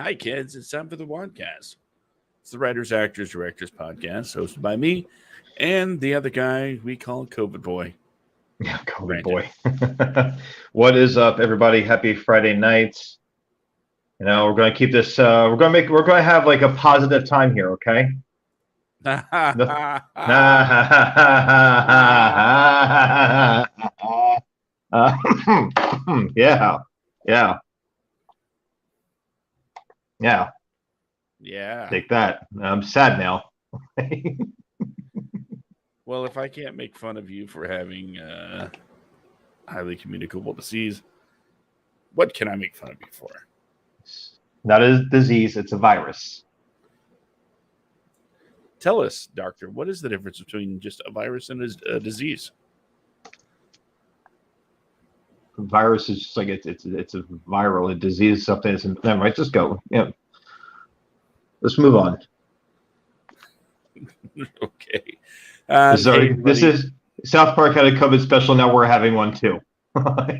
Hi, kids. It's time for the WADcast. It's the Writers, Actors, Directors podcast hosted by me and the other guy we call COVID Boy. Yeah, COVID Brandon. boy. What is up, everybody? Happy Friday night. We're going to keep this. We're going to have like a positive time here, okay? No- yeah, yeah, yeah. Yeah. Take that. I'm sad now. Well, if I can't make fun of you for having highly communicable disease, what can I make fun of you for? Not a disease, it's a virus. Tell us, doctor, what is the difference between just a virus and a disease? Virus is just like it's a viral. A disease is something that's never mind. Just go. Yeah. Let's move on. Okay. Sorry, hey, this is South Park had a COVID special. Now we're having one too. I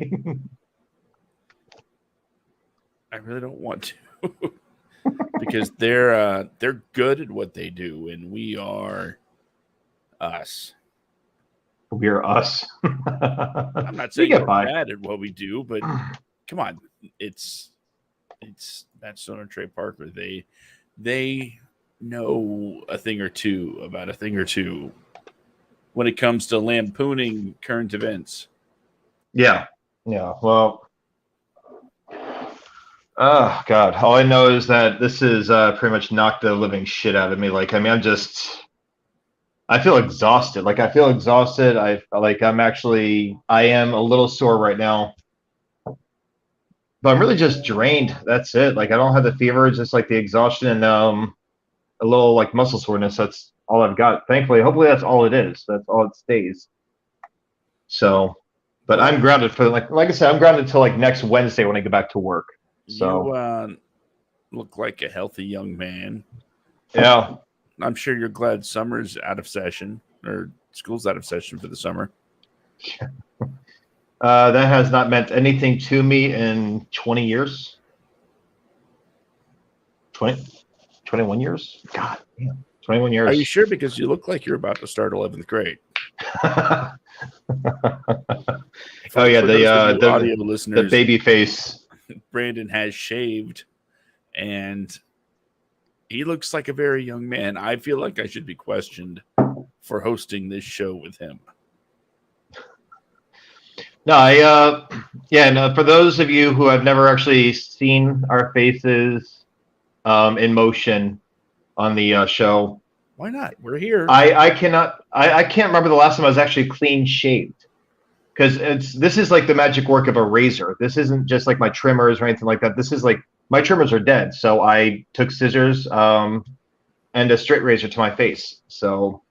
really don't want to because they're good at what they do, and we are us. We're us. I'm not We saying get we're by. bad at what we do, but come on, it's Matt Stone and Trey Parker. They know a thing or two about a thing or two when it comes to lampooning current events. Yeah. Yeah. Well. Oh God. All I know is that this is pretty much knocked the living shit out of me. Like, I mean, I feel exhausted. Like, I feel exhausted. I am a little sore right now, but I'm really just drained. That's it. Like, I don't have the fever. It's just like the exhaustion and a little like muscle soreness. That's all I've got. Thankfully, hopefully that's all it is. That's all it stays. So, but Well, I'm grounded for like I said, I'm grounded until like next Wednesday when I get back to work. you So, look like a healthy young man. yeah. I'm sure you're glad summer's out of session or school's out of session for the summer. That has not meant anything to me in 20 years. 21 years? God damn. 21 Are you years. sure? Because you look like you're about to start 11th grade. Oh For yeah, those of you audio the listeners, baby face. Brandon has shaved, and he looks like a very young man. I feel like I should be questioned for hosting this show with him. No, and for those of you who have never actually seen our faces in motion on the show, Why not? We're here. I can't remember the last time I was actually clean shaved, because this is like the magic work of a razor. This isn't just like my trimmers or anything like that. This is like my trimmers are dead, so I took scissors and a straight razor to my face. So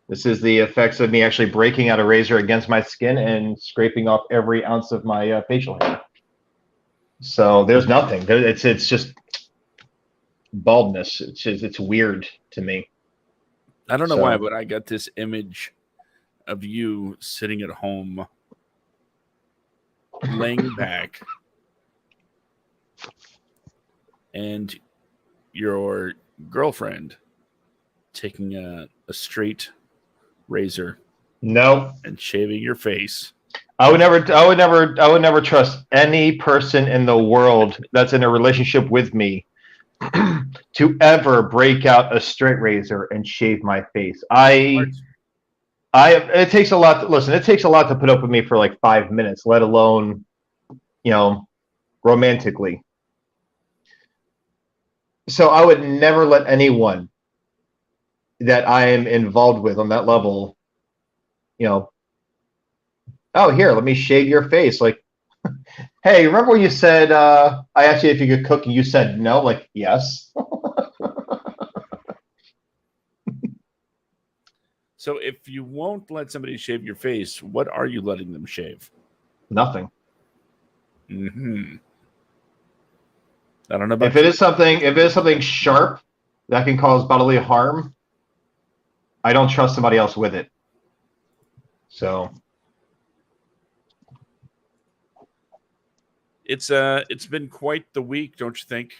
this is the effects of me actually breaking out a razor against my skin and scraping off every ounce of my facial hair. So there's nothing. It's just baldness. It's weird to me. I don't know why, but I got this image of you sitting at home, laying back, and your girlfriend taking a straight razor, no, and shaving your face. I would never trust any person in the world that's in a relationship with me to ever break out a straight razor and shave my face. It takes a lot. Listen, it takes a lot to put up with me for like 5 minutes, let alone, romantically. So I would never let anyone that I am involved with on that level, oh, here, let me shave your face. Like, hey, remember when you said, I asked you if you could cook and you said no? Like, yes. So if you won't let somebody shave your face, what are you letting them shave? Nothing. Mm-hmm. I don't know about if it is something sharp that can cause bodily harm, I don't trust somebody else with it. So it's been quite the week, don't you think?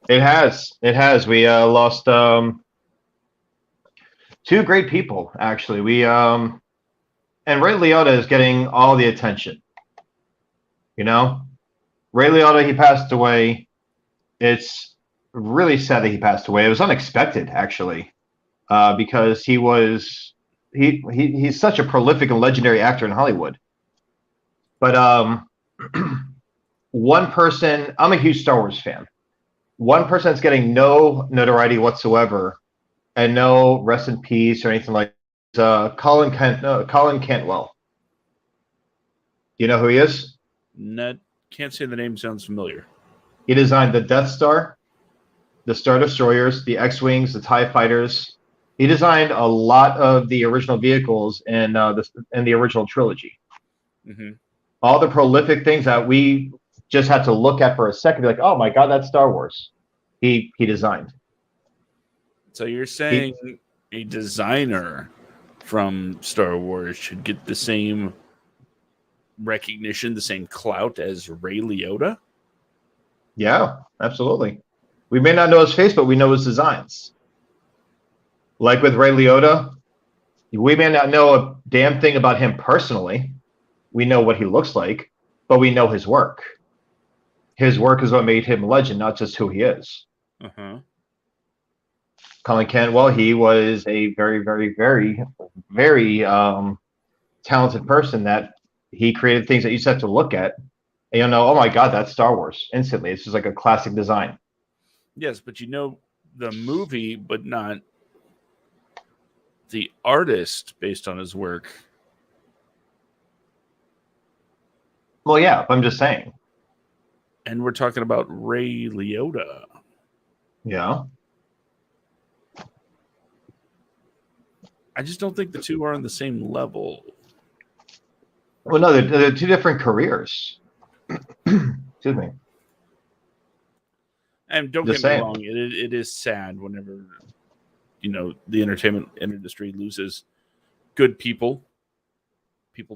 It has. It has. We lost two great people, actually. And Ray Liotta is getting all the attention. You know, Ray Liotta, he passed away. It's really sad that he passed away. It was unexpected, actually, because he's such a prolific and legendary actor in Hollywood. But one person, I'm a huge Star Wars fan. One person that's getting no notoriety whatsoever and no rest in peace or anything like Colin Cantwell. Do you know who he is? Can't say the name. Sounds familiar. He designed the Death Star, the Star Destroyers, the X-Wings, the TIE Fighters. He designed a lot of the original vehicles in the original trilogy. Mm-hmm. All the prolific things that we just had to look at for a second, be like, oh my God, that's Star Wars. He designed. So you're saying a designer from Star Wars should get the same recognition, the same clout as Ray Liotta? Yeah, absolutely. We may not know his face, but we know his designs. Like with Ray Liotta, we may not know a damn thing about him personally. We know what he looks like, but we know his work. His work is what made him a legend, not just who he is. Uh-huh. Colin Cantwell, he was a very, very, very, very talented person that he created things that you just have to look at and you'll know, oh my God, that's Star Wars instantly. It's just like a classic design. Yes, but you know the movie, but not the artist based on his work. Well, yeah, I'm just saying. And we're talking about Ray Liotta. Yeah. I just don't think the two are on the same level. Well, no, they're two different careers. Excuse me. And don't get me wrong, it is sad whenever, the entertainment industry loses good people,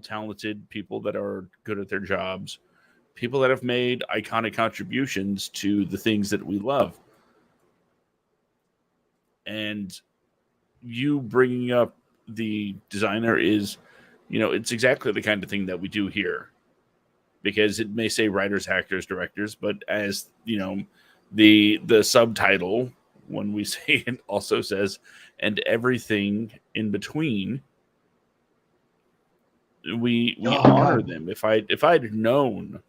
talented people that are good at their jobs, people that have made iconic contributions to the things that we love. And you bringing up the designer is, it's exactly the kind of thing that we do here, because it may say writers, actors, directors, but as the subtitle when we say it also says, and everything in between. We honor them. If I'd known,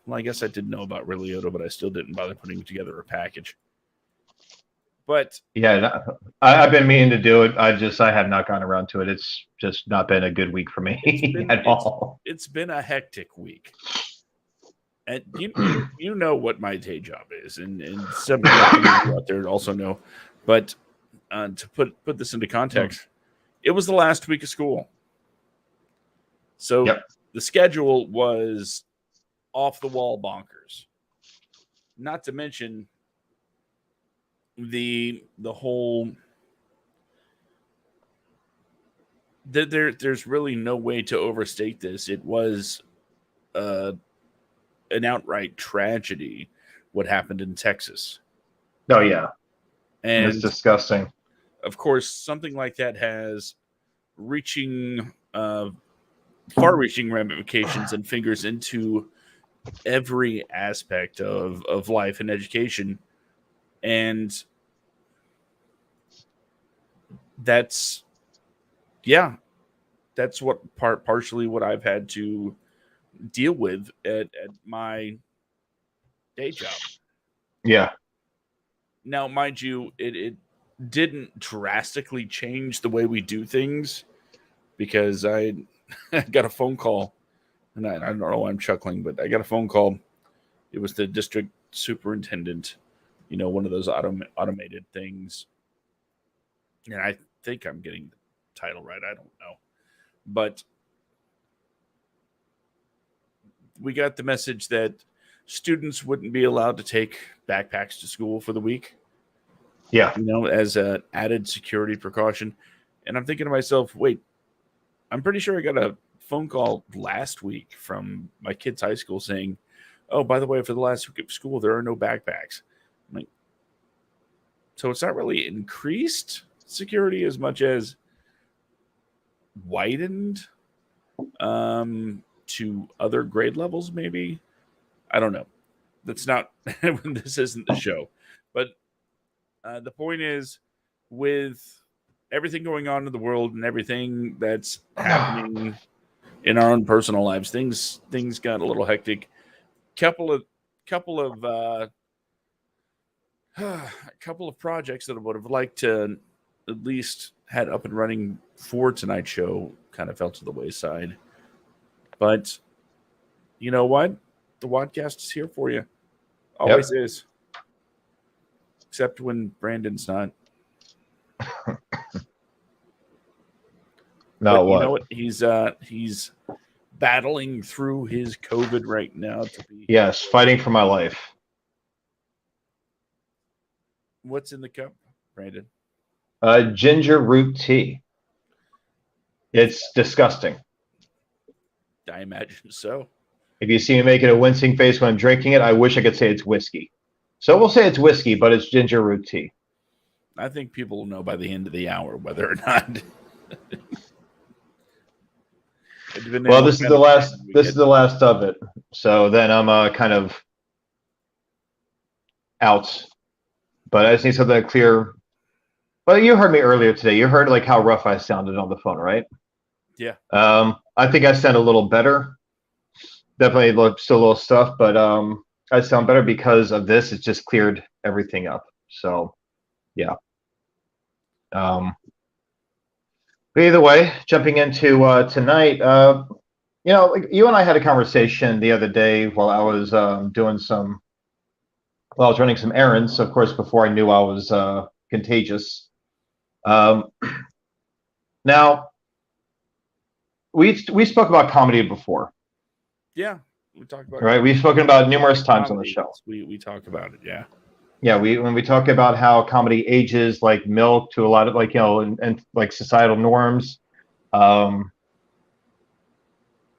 well, I guess I did know about Ray Liotta, but I still didn't bother putting together a package. But yeah, I've been meaning to do it. I have not gone around to it. It's just not been a good week for me at all. It's been a hectic week. And you know what my day job is, and some people out there also know. But to put this into context, it was the last week of school. So The schedule was off the wall bonkers. Not to mention the whole there's really no way to overstate this. It was an outright tragedy what happened in Texas. Oh yeah. And it's disgusting. Of course, something like that has far-reaching ramifications and fingers into every aspect of life and education. And that's what partially what I've had to deal with at my day job. Yeah. Now, mind you, it didn't drastically change the way we do things, because I got a phone call, and I don't know why I'm chuckling, but I got a phone call. It was the district superintendent, one of those automated things. And I think I'm getting the title right. I don't know. But we got the message that students wouldn't be allowed to take backpacks to school for the week. Yeah. As an added security precaution. And I'm thinking to myself, wait, I'm pretty sure I got a phone call last week from my kid's high school saying, oh, by the way, for the last week of school, there are no backpacks. I'm like, so it's not really increased security as much as widened to other grade levels, maybe. I don't know. That's not, this isn't the show. But the point is, with everything going on in the world and everything that's happening in our own personal lives, things got a little hectic. Couple of projects that I would have liked to at least had up and running for tonight's show kind of fell to the wayside. But you know what? The WADcast is here for you. Always is. Except when Brandon's not. No, what? You know what? He's battling through his COVID right now to be. Yes, fighting for my life. What's in the cup, Brandon? Ginger root tea. It's disgusting. I imagine so. If you see me making a wincing face when I'm drinking it, I wish I could say it's whiskey. So we'll say it's whiskey, but it's ginger root tea. I think people will know by the end of the hour whether or not. Well, this is the last. This is the last of it. So then I'm kind of out. But I just need something clear. Well, you heard me earlier today. You heard like how rough I sounded on the phone, right? Yeah. I think I sound a little better. Definitely still a little stuff, but I sound better because of this. It's just cleared everything up. So, yeah. But either way, jumping into tonight, like you and I had a conversation the other day while I was I was running some errands, of course, before I knew I was contagious. Now, we spoke about comedy before. Yeah, we talked about right. We've spoken about it numerous times on the show. We talked about it. Yeah. Yeah, when we talk about how comedy ages like milk to a lot of and like societal norms. And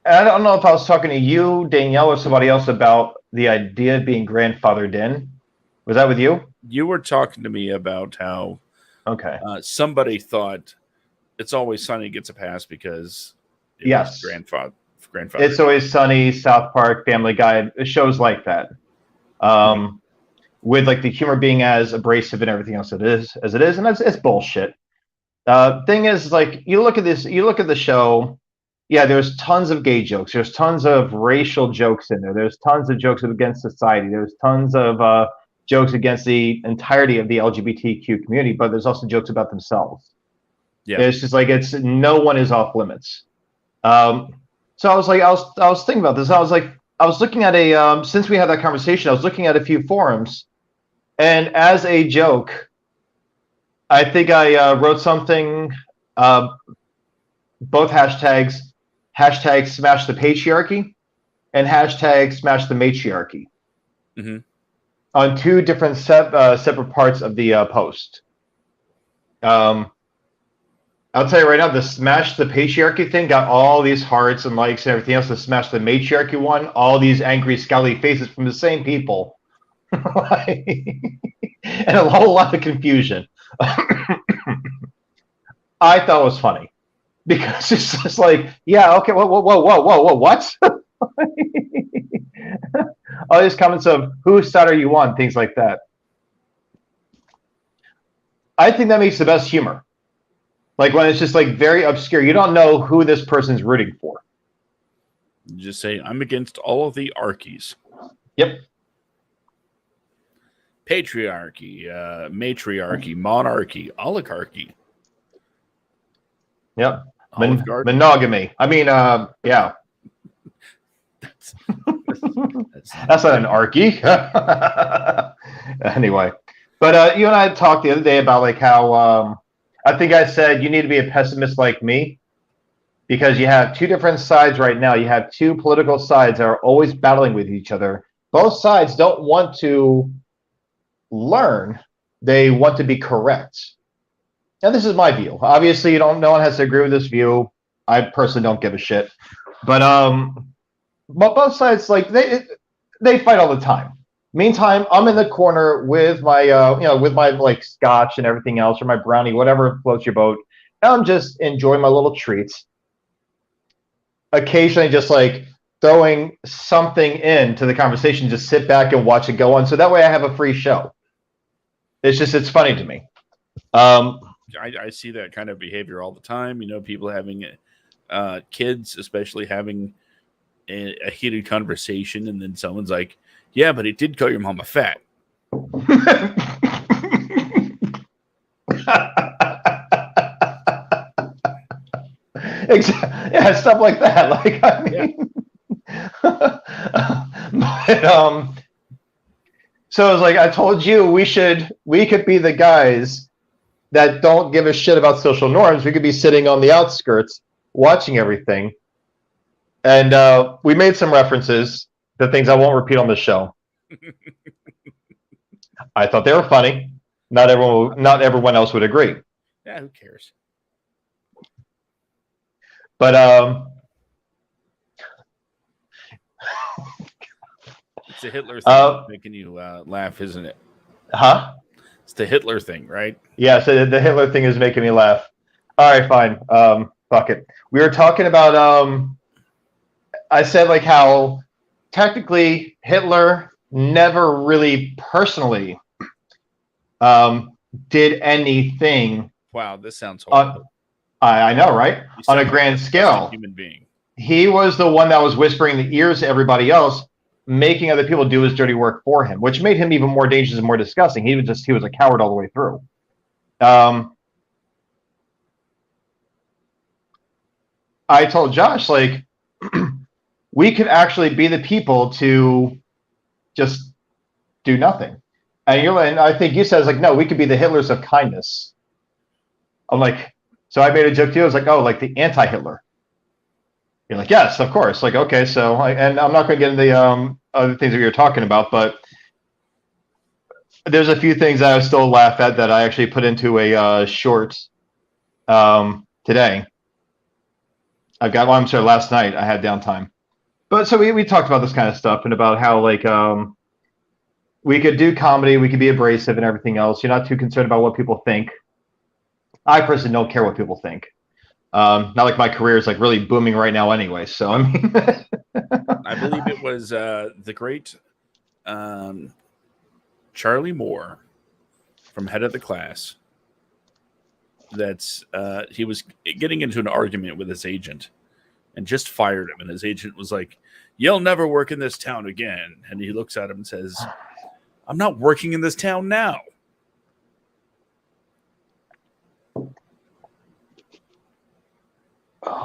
I don't know if I was talking to you, Danielle, or somebody else about the idea of being grandfathered in. Was that with you? You were talking to me about how somebody thought It's Always Sunny gets a pass because grandfather. It's Always Sunny, South Park, Family Guy, shows like that. With like the humor being as abrasive and everything else as it is, and it's bullshit. Thing is, like, you look at the show. Yeah, there's tons of gay jokes. There's tons of racial jokes in there. There's tons of jokes against society. There's tons of jokes against the entirety of the LGBTQ community. But there's also jokes about themselves. Yeah, it's just like no one is off limits. So I was thinking about this. I was looking at since we had that conversation, I was looking at a few forums, and as a joke, I think I wrote something, both hashtags smash the patriarchy and hashtag smash the matriarchy on two different separate parts of the post. I'll tell you right now, the smash the patriarchy thing got all these hearts and likes and everything else. The smash the matriarchy one, all these angry, scowly faces from the same people. And a whole lot of confusion. I thought it was funny. Because it's just like, yeah, okay, whoa, what? All these comments of, whose side are you on? Things like that. I think that makes the best humor. Like when it's just like very obscure. You don't know who this person's rooting for. You just say, I'm against all of the archies. Yep. Patriarchy, matriarchy, monarchy, oligarchy. Yep. Monogamy. I mean, yeah. That's not an archy. Anyway. But you and I talked the other day about like how I think I said you need to be a pessimist like me because you have two different sides right now. You have two political sides that are always battling with each other. Both sides don't want to learn. They want to be correct. And this is my view. Obviously, no one has to agree with this view. I personally don't give a shit. But both sides, like, they fight all the time. Meantime, I'm in the corner with my, with my like scotch and everything else, or my brownie, whatever floats your boat. I'm just enjoying my little treats. Occasionally, just like throwing something into the conversation, just sit back and watch it go on. So that way, I have a free show. It's funny to me. I see that kind of behavior all the time. People having kids, especially having a heated conversation, and then someone's like, "Yeah, but it did call your mama fat." Exactly. Yeah, stuff like that. Like, I mean, but, so it was like, I told you we could be the guys that don't give a shit about social norms. We could be sitting on the outskirts watching everything. And we made some references to things I won't repeat on the show. I thought they were funny. Not everyone else would agree. Yeah, who cares? But it's the Hitler thing making you laugh, isn't it? Huh? It's the Hitler thing, right? Yeah, so the Hitler thing is making me laugh. All right, fine. Fuck it. We were talking about I said like how technically Hitler never really personally did anything. Wow, this sounds horrible. I know, right? On a grand scale. Human being. He was the one that was whispering in the ears to everybody else, making other people do his dirty work for him, which made him even more dangerous and more disgusting. He was a coward all the way through. I told Josh, like, we could actually be the people to just do nothing. And I think you said, it's like, no, we could be the Hitlers of kindness. I'm like, so I made a joke to you. I was like, oh, like the anti-Hitler. You're like, yes, of course. Like, okay, so, and I'm not going to get into the other things that we were talking about, but there's a few things that I still laugh at that I actually put into a short today. Last night I had downtime. But so we talked about this kind of stuff and about how like we could do comedy, we could be abrasive and everything else. You're not too concerned about what people think. I personally don't care what people think. Not like my career is like really booming right now anyway. So I mean, I believe it was the great Charlie Moore from Head of the Class. That's he was getting into an argument with his agent and just fired him. And his agent was like, "You'll never work in this town again." And he looks at him and says, "I'm not working in this town now."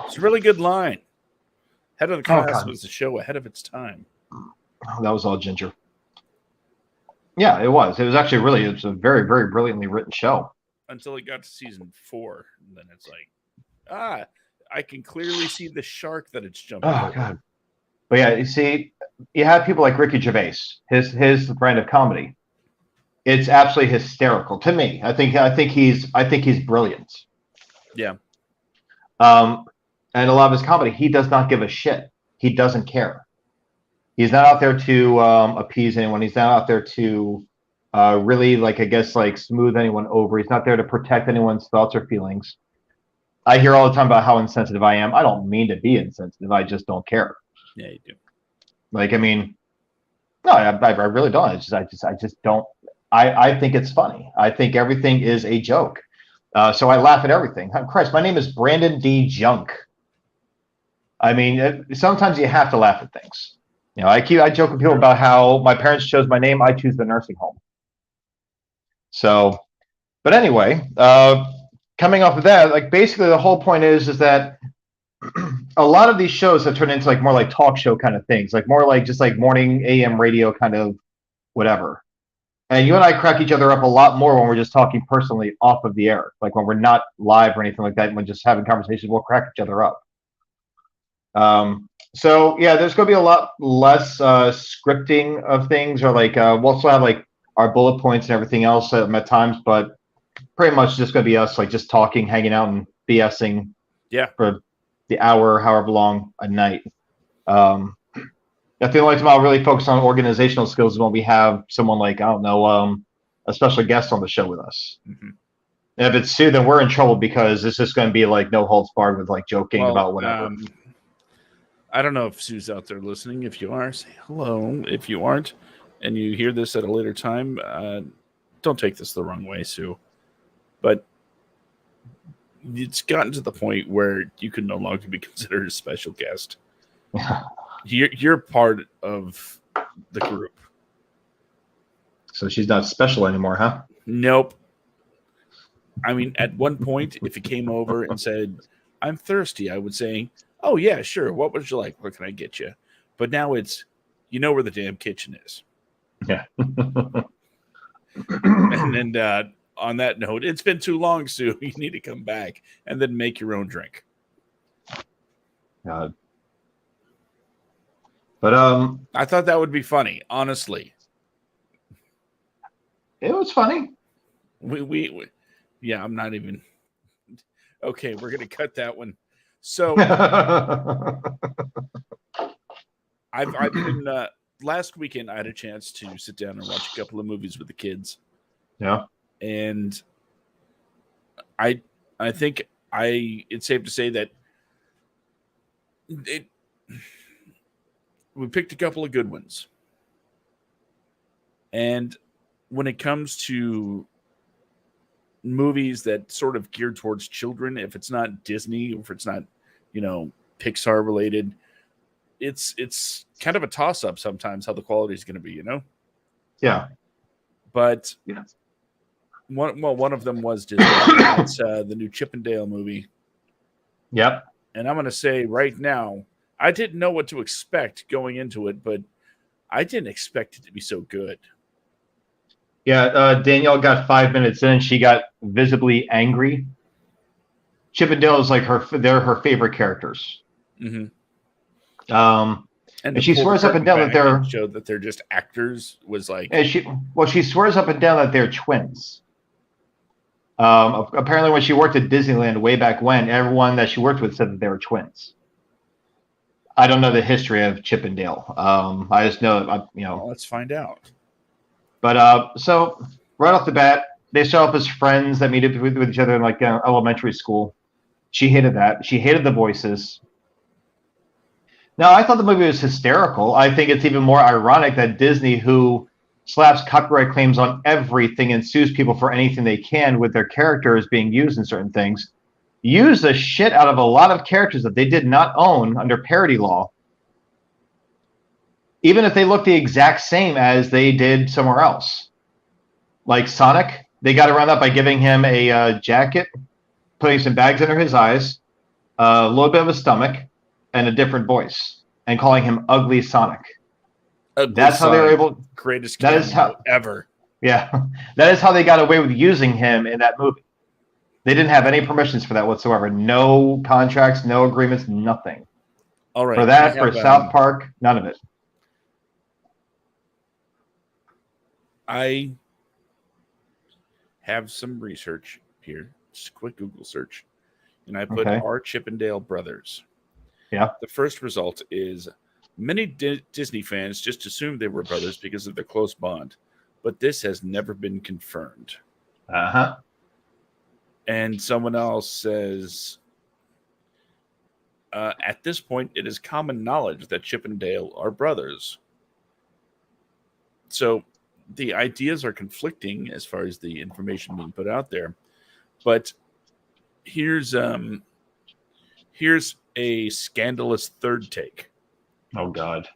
It's a really good line. Head of the Class was a show ahead of its time. Oh, that was all ginger. Yeah, it was. It was actually it was a very, very brilliantly written show. Until it got to season 4. And then it's like, I can clearly see the shark that it's jumping over. God. But yeah, you see, you have people like Ricky Gervais, his brand of comedy. It's absolutely hysterical to me. I think he's brilliant. Yeah. And a lot of his comedy, he does not give a shit. He doesn't care. He's not out there to appease anyone. He's not out there to really, like, I guess, like, smooth anyone over. He's not there to protect anyone's thoughts or feelings. I hear all the time about how insensitive I am. I don't mean to be insensitive. I just don't care. Yeah, you do. Like, I mean, no, I really don't. I just don't. I think it's funny. I think everything is a joke. So I laugh at everything. Christ, my name is Brandon D. Junk. I mean, sometimes you have to laugh at things. You know, I joke with people about how my parents chose my name. I choose the nursing home. So, but anyway, coming off of that, like basically the whole point is that a lot of these shows have turned into like more like talk show kind of things, like more like just like morning AM radio kind of whatever. And you and I crack each other up a lot more when we're just talking personally off of the air, like when we're not live or anything like that. When just having conversations, we'll crack each other up. So yeah, there's going to be a lot less scripting of things, or like we'll still have like our bullet points and everything else at times, but pretty much just going to be us like just talking, hanging out, and BSing. Yeah. For the hour, however long a night. I feel like I'll really focus on organizational skills when we have someone like, I don't know, a special guest on the show with us. Mm-hmm. And if it's Sue, then we're in trouble because it's just going to be like no holds barred with like joking about whatever. I don't know if Sue's out there listening. If you are, say hello. If you aren't, and you hear this at a later time, don't take this the wrong way, Sue. But it's gotten to the point where you can no longer be considered a special guest. You're part of the group. So she's not special anymore, huh? Nope. I mean, at one point, if he came over and said, "I'm thirsty," I would say, "Oh, yeah, sure. What would you like? What can I get you?" But now it's, you know where the damn kitchen is. Yeah. And on that note, it's been too long, Sue. You need to come back and then make your own drink. But I thought that would be funny, honestly. It was funny. We yeah, I'm not even okay. We're gonna cut that one. So I've been last weekend. I had a chance to sit down and watch a couple of movies with the kids. Yeah, and I think it's safe to say that we picked a couple of good ones. And when it comes to movies that sort of geared towards children, if it's not Disney, or if it's not, Pixar related, it's kind of a toss up sometimes how the quality is going to be, Yeah. But yeah. One of them was Disney. It's the new Chip and Dale movie. Yep. And I'm going to say right now, I didn't know what to expect going into it, but I didn't expect it to be so good. Yeah, Danielle got 5 minutes in, and she got visibly angry. Chip and Dale is like they're her favorite characters. Mm-hmm. And she swears up and down that they're just actors. Was like, and she swears up and down that they're twins. Apparently, when she worked at Disneyland way back when, everyone that she worked with said that they were twins. I don't know the history of Chip and Dale. I just know, Well, let's find out. But so right off the bat, they start off as friends that meet up with each other in like elementary school. She hated that. She hated the voices. Now, I thought the movie was hysterical. I think it's even more ironic that Disney, who slaps copyright claims on everything and sues people for anything they can with their characters being used in certain things, used the shit out of a lot of characters that they did not own under parody law, even if they look the exact same as they did somewhere else. Like Sonic, they got around that by giving him a jacket, putting some bags under his eyes, a little bit of a stomach, and a different voice, and calling him Ugly Sonic. That's how they were able. Greatest cameo ever. Yeah, that is how they got away with using him in that movie. They didn't have any permissions for that whatsoever. No contracts, no agreements, nothing. All right. For that, for South Park, none of it. I have some research here, just a quick Google search, and I put our Chip and Dale brothers. Yeah. The first result is many Disney fans just assumed they were brothers because of their close bond, but this has never been confirmed. Uh-huh. And someone else says, at this point, it is common knowledge that Chip and Dale are brothers. So the ideas are conflicting as far as the information being put out there. But here's a scandalous third take. Oh, God.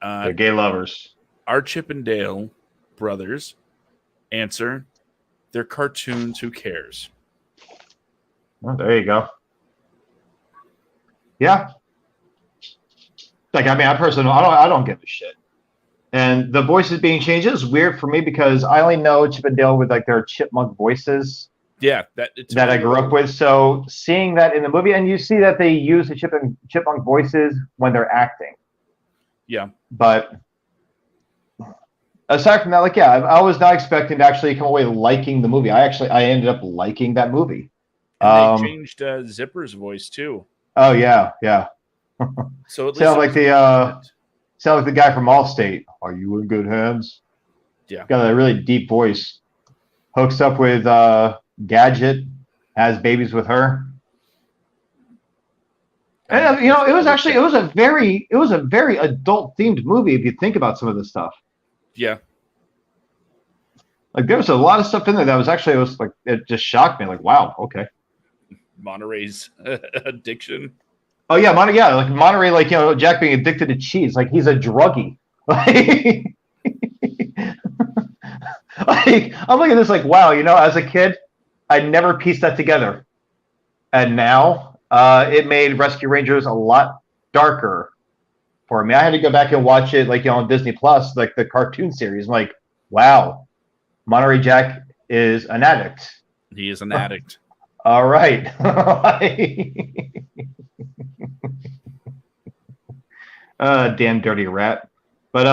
They're gay lovers. Are Chip and Dale brothers? Answer, they're cartoons. Who cares? Well, there you go. Yeah. Like, I mean, I personally, I don't give a shit. And the voices being changed is weird for me because I only know Chip and Dale with like their chipmunk voices. Yeah, that I grew up with. So seeing that in the movie, and you see that they use the chipmunk voices when they're acting. Yeah. But aside from that, like, yeah, I was not expecting to actually come away liking the movie. I ended up liking that movie. And they changed Zipper's voice too. Oh yeah, yeah. So at least sound like the guy from Allstate. Are you in good hands? Yeah. Got a really deep voice. Hooks up with Gadget, has babies with her. And it was a very adult themed movie if you think about some of this stuff. Yeah. Like there was a lot of stuff in there that it just shocked me. Like, wow, okay. Monterey's addiction. Oh yeah, Monterey, like Jack being addicted to cheese, like he's a druggie. Like I'm looking at this like, wow, as a kid, I never pieced that together, and now it made Rescue Rangers a lot darker for me. I had to go back and watch it like on Disney Plus, like the cartoon series. I'm like, wow, Monterey Jack is an addict. He is an addict. All right. Damn dirty rat. But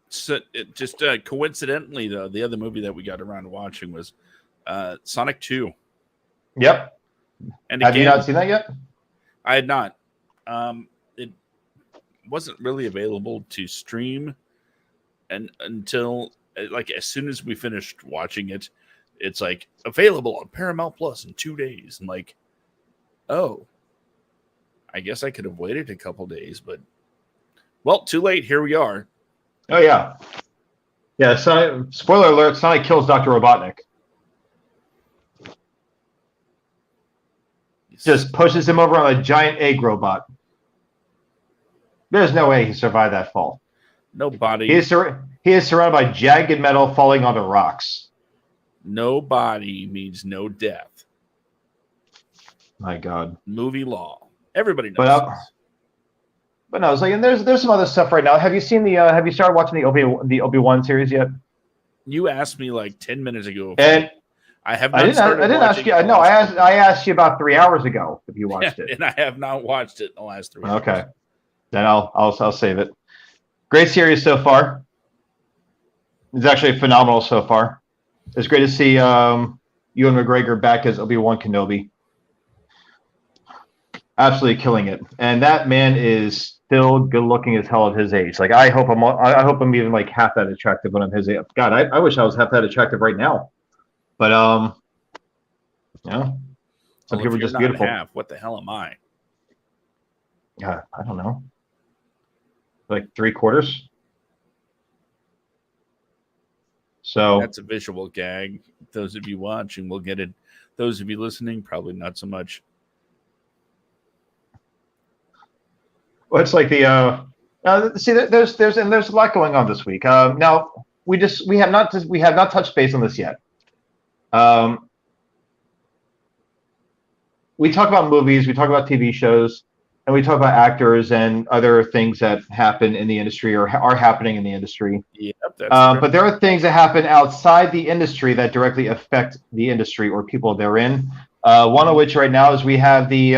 so just coincidentally though, the other movie that we got around to watching was Sonic 2. Yep. And have you not seen that yet? I had not. It wasn't really available to stream, and until like as soon as we finished watching it, it's like available on Paramount Plus in 2 days. I'm like, oh, I guess I could have waited a couple days, but well, too late. Here we are. Oh yeah, yeah. Sonic, spoiler alert: Sonic kills Dr. Robotnik. Just pushes him over on a giant egg robot. There's no way he survived that fall. Nobody. He is surrounded by jagged metal falling onto rocks. Nobody means no death. My God. Movie law. Everybody knows. But no, it's like, and there's some other stuff right now. Have you seen have you started watching the Obi-Wan series yet? You asked me like 10 minutes ago. And I have not I didn't ask you. No, I asked you about 3 hours ago if you watched it. And I have not watched it in the last 3 hours. Okay. Then I'll save it. Great series so far. It's actually phenomenal so far. It's great to see Ewan McGregor back as Obi-Wan Kenobi. Absolutely killing it. And that man is still good looking as hell at his age. Like I hope I'm even like half that attractive when I'm his age. God, I wish I was half that attractive right now. But some people are just beautiful. What the hell am I? Yeah, I don't know. Like 3/4. So that's a visual gag. Those of you watching will get it. Those of you listening, probably not so much. Well, it's like the see. There's a lot going on this week. Now we have not touched base on this yet. We talk about movies, we talk about TV shows, and we talk about actors and other things that happen in the industry or are happening in the industry. Yep, but there are things that happen outside the industry that directly affect the industry or people therein. One of which right now is we have the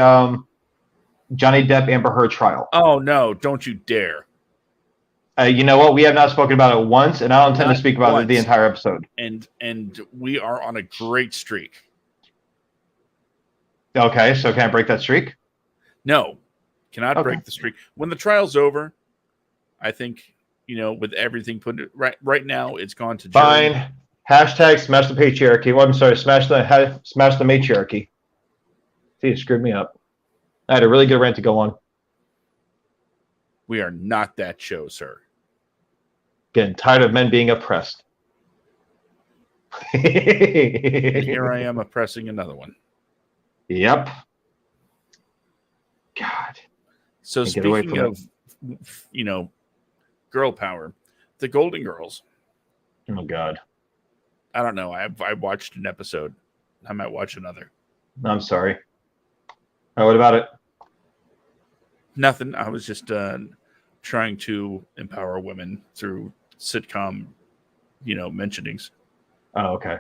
Johnny Depp Amber Heard trial. Oh no! Don't you dare! You know what? We have not spoken about it once, and I don't intend to speak about it the entire episode. And we are on a great streak. Okay, so can I break that streak? No, cannot break the streak. When the trial's over, I think with everything put right now, it's gone to jury. Fine. Hashtag smash the patriarchy. Well, I'm sorry, smash the matriarchy. See, it screwed me up. I had a really good rant to go on. We are not that show, sir. Getting tired of men being oppressed. And here I am oppressing another one. Yep. God. So speaking of, girl power, the Golden Girls. Oh God. I don't know. I watched an episode. I might watch another. I'm sorry. What about it? Nothing. I was just trying to empower women through sitcom, mentionings. Oh, okay.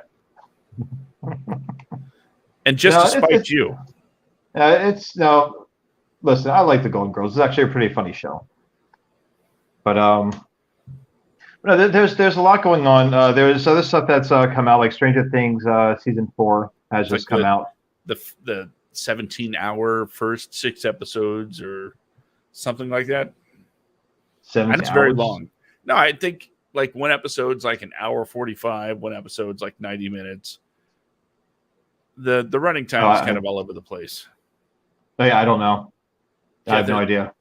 And just to spite you. Listen, I like the Golden Girls. It's actually a pretty funny show. But no, there's a lot going on. There's other stuff that's come out, like Stranger Things season 4 has just come out. The 17-hour first 6 episodes, or something like that. 70 And it's hours? very long. No, I think like one episode's like an hour 45, one episode's like 90 minutes. The running time is kind of all over the place. Oh, yeah, I don't know. Yeah, I have no idea.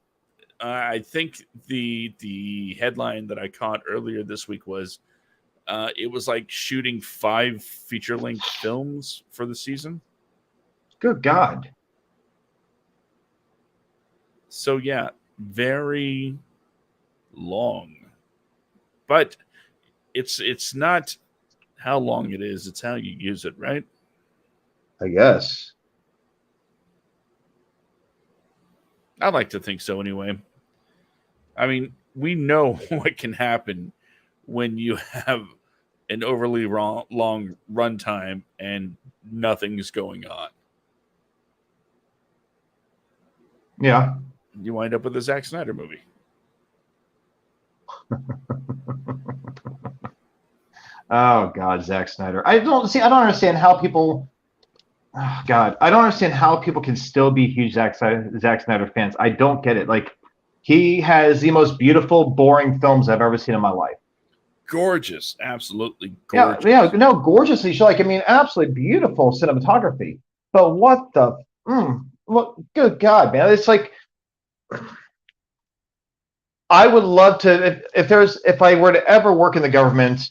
I think the headline that I caught earlier this week was it was like shooting 5 feature-length films for the season. Good God. So yeah, very long. But it's not how long it is, it's how you use it, right? I guess. I'd like to think so anyway. I mean, we know what can happen when you have an overly long runtime and nothing's going on. Yeah. You wind up with a Zack Snyder movie. Oh God, Zack Snyder. I don't understand how people. Oh, God, I don't understand how people can still be huge Zack Snyder fans. I don't get it. Like, he has the most beautiful, boring films I've ever seen in my life. Gorgeous, absolutely gorgeous. Yeah, no, gorgeously. Like, I mean, absolutely beautiful cinematography. But what the? Good God, man! It's like, I would love to if I were to ever work in the government,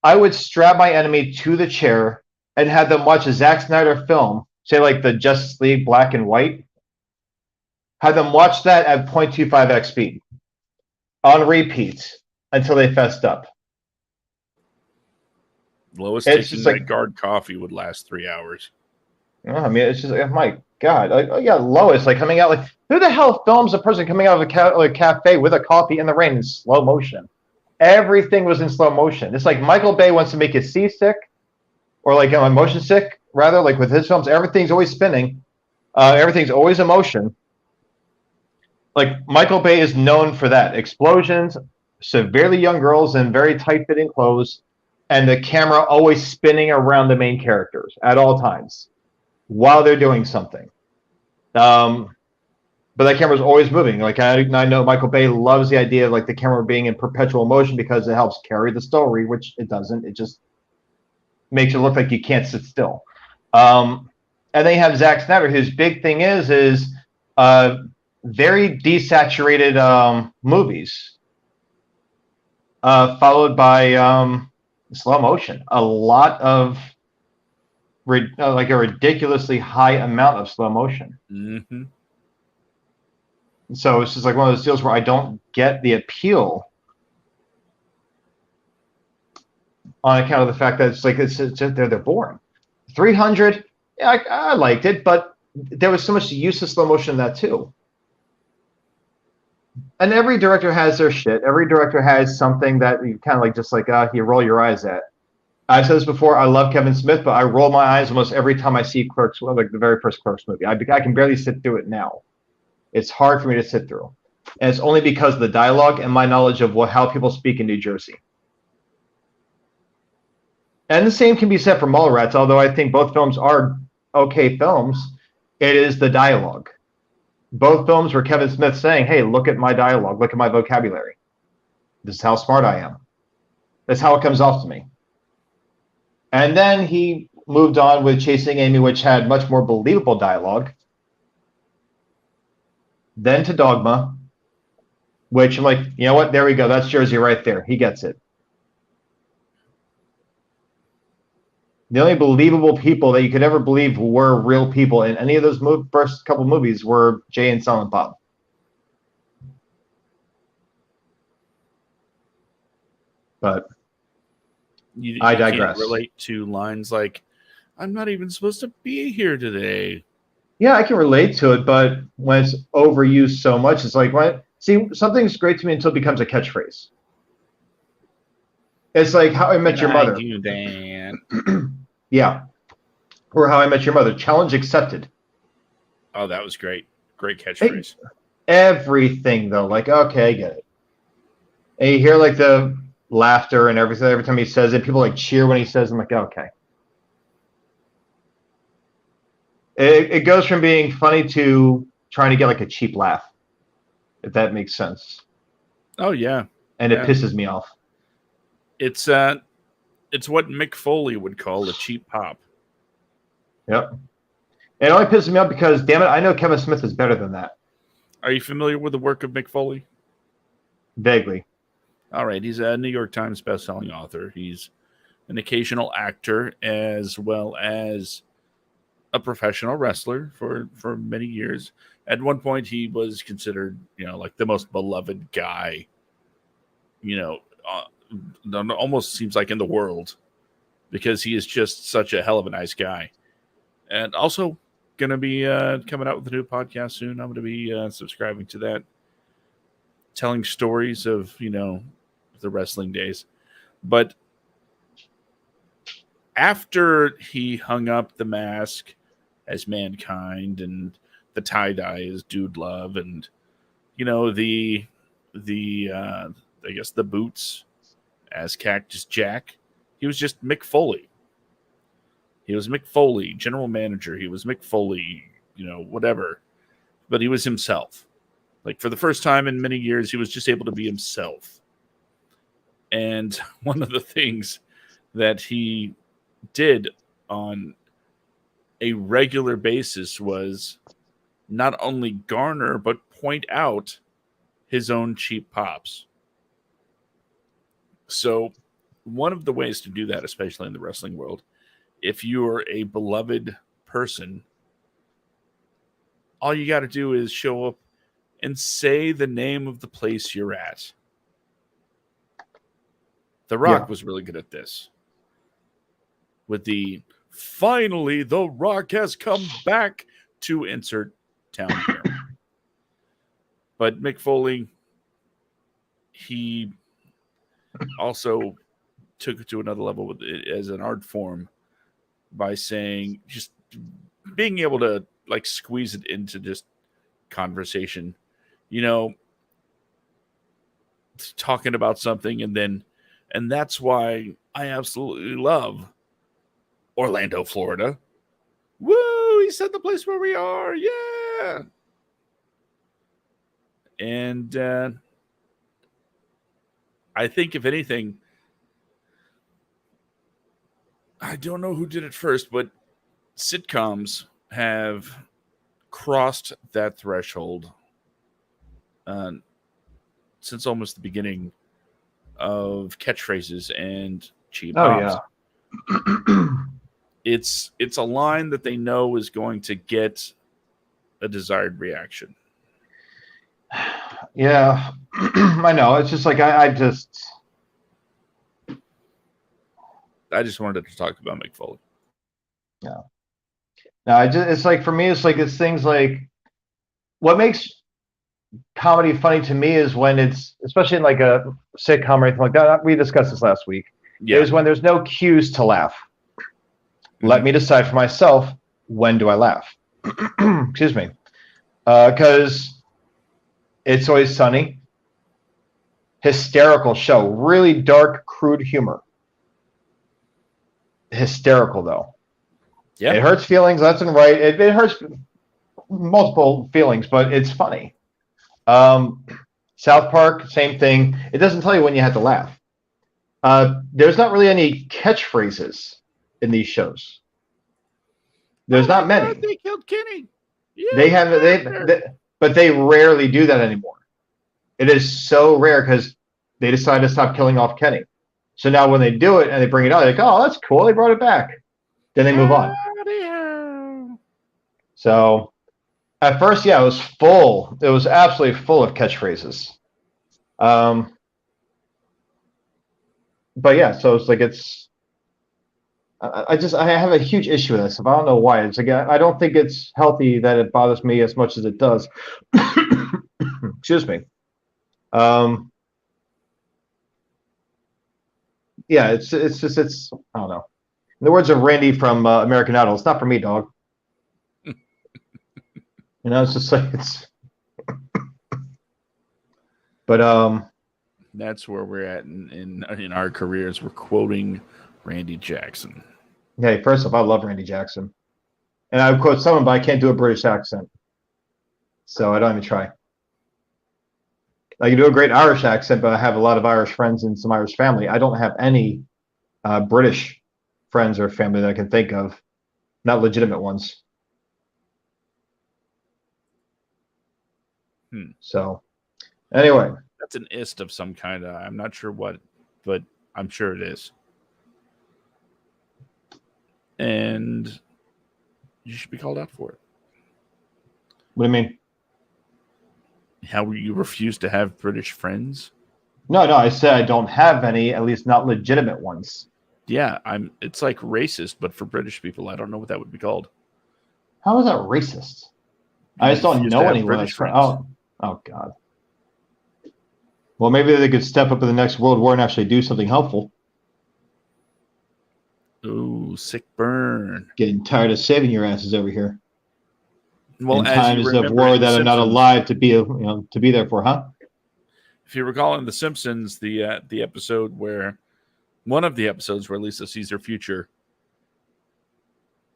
I would strap my enemy to the chair and have them watch a Zack Snyder film, say like the Justice League Black and White. Have them watch that at 0.25x speed on repeat until they fessed up. Lois taking that guard coffee would last 3 hours. I mean, it's just like, my God. Lois, like coming out, like, who the hell films a person coming out of a cafe with a coffee in the rain in slow motion? Everything was in slow motion. It's like Michael Bay wants to make you seasick, or like motion sick, rather. Like with his films, everything's always spinning. Everything's always in motion. Like Michael Bay is known for that. Explosions, severely young girls in very tight-fitting clothes, and the camera always spinning around the main characters at all times while they're doing something. But that camera's always moving. Like I know Michael Bay loves the idea of like the camera being in perpetual motion because it helps carry the story, which it doesn't. It just makes it look like you can't sit still. And then you have Zack Snyder, whose big thing is very desaturated movies, followed by slow motion. A lot of like a ridiculously high amount of slow motion. Mm-hmm. So it's just like one of those deals where I don't get the appeal on account of the fact that it's like they're boring. 300, yeah, I liked it, but there was so much use of slow motion in that too. And every director has their shit. Every director has something that you kind of like, just like you roll your eyes at. I've said this before. I love Kevin Smith, but I roll my eyes almost every time I see Clerks, like the very first Clerks movie. I can barely sit through it now. It's hard for me to sit through, and it's only because of the dialogue and my knowledge of how people speak in New Jersey. And the same can be said for Mallrats, although I think both films are okay films. It is the dialogue. Both films were Kevin Smith saying, hey, look at my dialogue, look at my vocabulary. This is how smart I am. That's how it comes off to me. And then he moved on with Chasing Amy, which had much more believable dialogue. Then to Dogma, which I'm like, you know what? There we go. That's Jersey right there. He gets it. The only believable people that you could ever believe were real people in any of those first couple movies were Jay and Silent Bob. But I digress. Can't relate to lines like, I'm not even supposed to be here today. Yeah, I can relate to it, but when it's overused so much, it's like, what? See, something's great to me until it becomes a catchphrase. It's like How I Met Your Mother. You, Dan. Yeah. Or How I Met Your Mother. Challenge accepted. Oh, that was great. Great catchphrase. Everything, though. Like, okay, I get it. And you hear, like, the laughter and everything every time he says it. People, like, cheer when he says it. I'm like, okay. It goes from being funny to trying to get, like, a cheap laugh. if that makes sense. Oh yeah, and it pisses me off. It's what Mick Foley would call a cheap pop. Yep. It only pisses me off because, damn it, I know Kevin Smith is better than that. Are you familiar with the work of Mick Foley? Vaguely. All right, he's a New York Times bestselling author. He's an occasional actor as well as a professional wrestler for many years. At one point, he was considered, like the most beloved guy, almost seems like in the world, because he is just such a hell of a nice guy. And also going to be coming out with a new podcast soon. I'm going to be subscribing to that, telling stories of, the wrestling days. But after he hung up the mask as Mankind and the tie-dye as Dude Love and, the I guess the boots as Cactus Jack, he was just Mick Foley. He was Mick Foley, general manager. He was Mick Foley, whatever. But he was himself. Like, for the first time in many years, he was just able to be himself. And one of the things that he did on a regular basis was not only garner, but point out his own cheap pops. So one of the ways to do that, especially in the wrestling world, if you're a beloved person, all you got to do is show up and say the name of the place you're at. The Rock was really good at this. With the, finally, The Rock has come back to insert town here. But Mick Foley, he also took it to another level with it as an art form by saying, just being able to like squeeze it into just conversation, talking about something, and that's why I absolutely love Orlando, Florida. Woo! He said the place where we are. Yeah. And I think, if anything, I don't know who did it first, but sitcoms have crossed that threshold since almost the beginning of catchphrases and cheap pops. Yeah. It's a line that they know is going to get a desired reaction. Yeah, I know. It's just like I just wanted to talk about Mick Foley. Yeah. No, it's like, for me, it's like, it's things like, what makes comedy funny to me is when it's, especially in like a sitcom or anything like that. We discussed this last week. Yeah. Is when there's no cues to laugh. Mm-hmm. Let me decide for myself, when do I laugh? Excuse me. Because It's Always Sunny, hysterical show, really dark, crude humor. Hysterical, though. Yeah, it hurts feelings left and right. It hurts multiple feelings, but it's funny. South Park, same thing. It doesn't tell you when you have to laugh. There's not really any catchphrases in these shows. There's not many. God, they killed Kenny. Yeah, but they rarely do that anymore. It is so rare because they decided to stop killing off Kenny. So now when they do it and they bring it out, they're like, oh, that's cool. They brought it back. Then they move on. So at first, yeah, it was full. It was absolutely full of catchphrases. But yeah, so it's like, I have a huge issue with this. I don't know why. It's like, I don't think it's healthy that it bothers me as much as it does. Excuse me. Yeah, it's just I don't know. In the words of Randy from American Idol, it's not for me, dog. It's just like But that's where we're at in our careers. We're quoting Randy Jackson. Hey, first off, I love Randy Jackson, and I would quote someone, but I can't do a British accent, so I don't even try. I can do a great Irish accent, but I have a lot of Irish friends and some Irish family. I don't have any British friends or family that I can think of, not legitimate ones. So, anyway. That's an ist of some kind. I'm not sure what, but I'm sure it is. And you should be called out for it. What do you mean? How you refuse to have British friends? No, I said I don't have any, at least not legitimate ones. Yeah, it's like racist, but for British people. I don't know what that would be called. How is that racist? I just don't know anyone that's friends. Oh God. Well, maybe they could step up in the next World War and actually do something helpful. Ooh, sick burn. Getting tired of saving your asses over here. Well, in times of war that I'm not alive to be, to be there for, huh? If you recall in The Simpsons, the episode where one of the episodes where Lisa sees her future,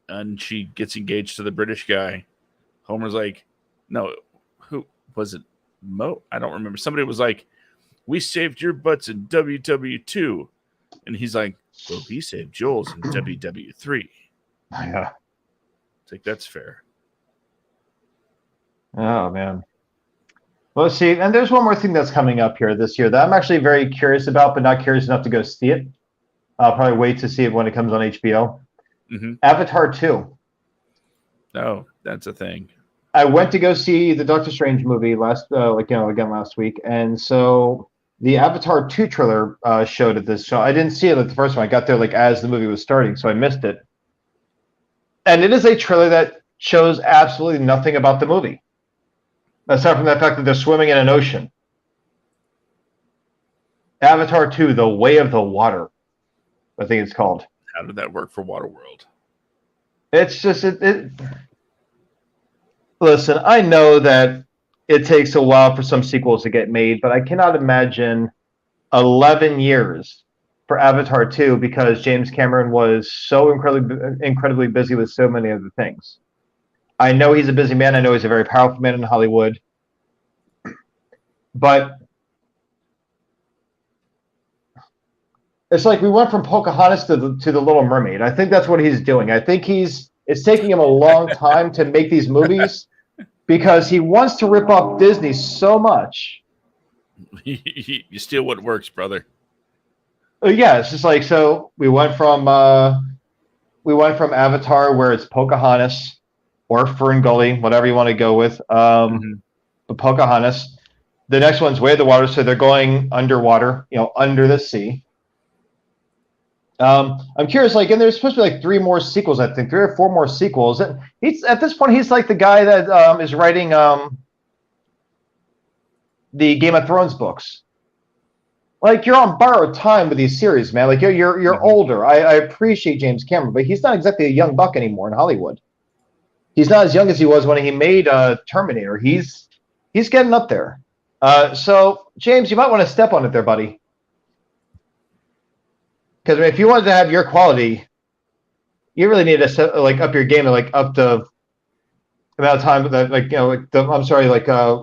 and she gets engaged to the British guy, Homer's like, "No, who was it? Mo? I don't remember. Somebody was like, 'We saved your butts in WW2,' and he's like, 'Well, he saved Joel's in WW3.'" Yeah, it's like that's fair. Oh, man. Well, let's see. And there's one more thing that's coming up here this year that I'm actually very curious about, but not curious enough to go see it. I'll probably wait to see it when it comes on HBO. Mm-hmm. Avatar 2. Oh, that's a thing. I went to go see the Doctor Strange movie last week. And so the Avatar 2 trailer showed at this show. I didn't see it at the first one. I got there as the movie was starting, so I missed it. And it is a trailer that shows absolutely nothing about the movie. Aside from the fact that they're swimming in an ocean. Avatar 2, The Way of the Water, I think it's called. How did that work for Waterworld? It's just, listen, I know that it takes a while for some sequels to get made, but I cannot imagine 11 years for Avatar 2 because James Cameron was so incredibly busy with so many other things. I know he's a busy man. I know he's a very powerful man in Hollywood. But it's like we went from Pocahontas to the Little Mermaid. I think that's what he's doing. I think it's taking him a long time to make these movies because he wants to rip off Disney so much. You steal what works, brother. Yeah, it's just like, so we went from Avatar where it's Pocahontas or Fern Gully, whatever you want to go with. But Pocahontas. The next one's Way of the Water, so they're going underwater, under the sea. I'm curious, and there's supposed to be 3 more sequels, I think, 3 or 4 more sequels. And at this point, he's like the guy that is writing the Game of Thrones books. You're on borrowed time with these series, man. You're older. I appreciate James Cameron, but he's not exactly a young buck anymore in Hollywood. He's not as young as he was when he made Terminator. He's getting up there. So, James, you might want to step on it there, buddy. Because if you wanted to have your quality, you really need to set, up your game and up the amount of time that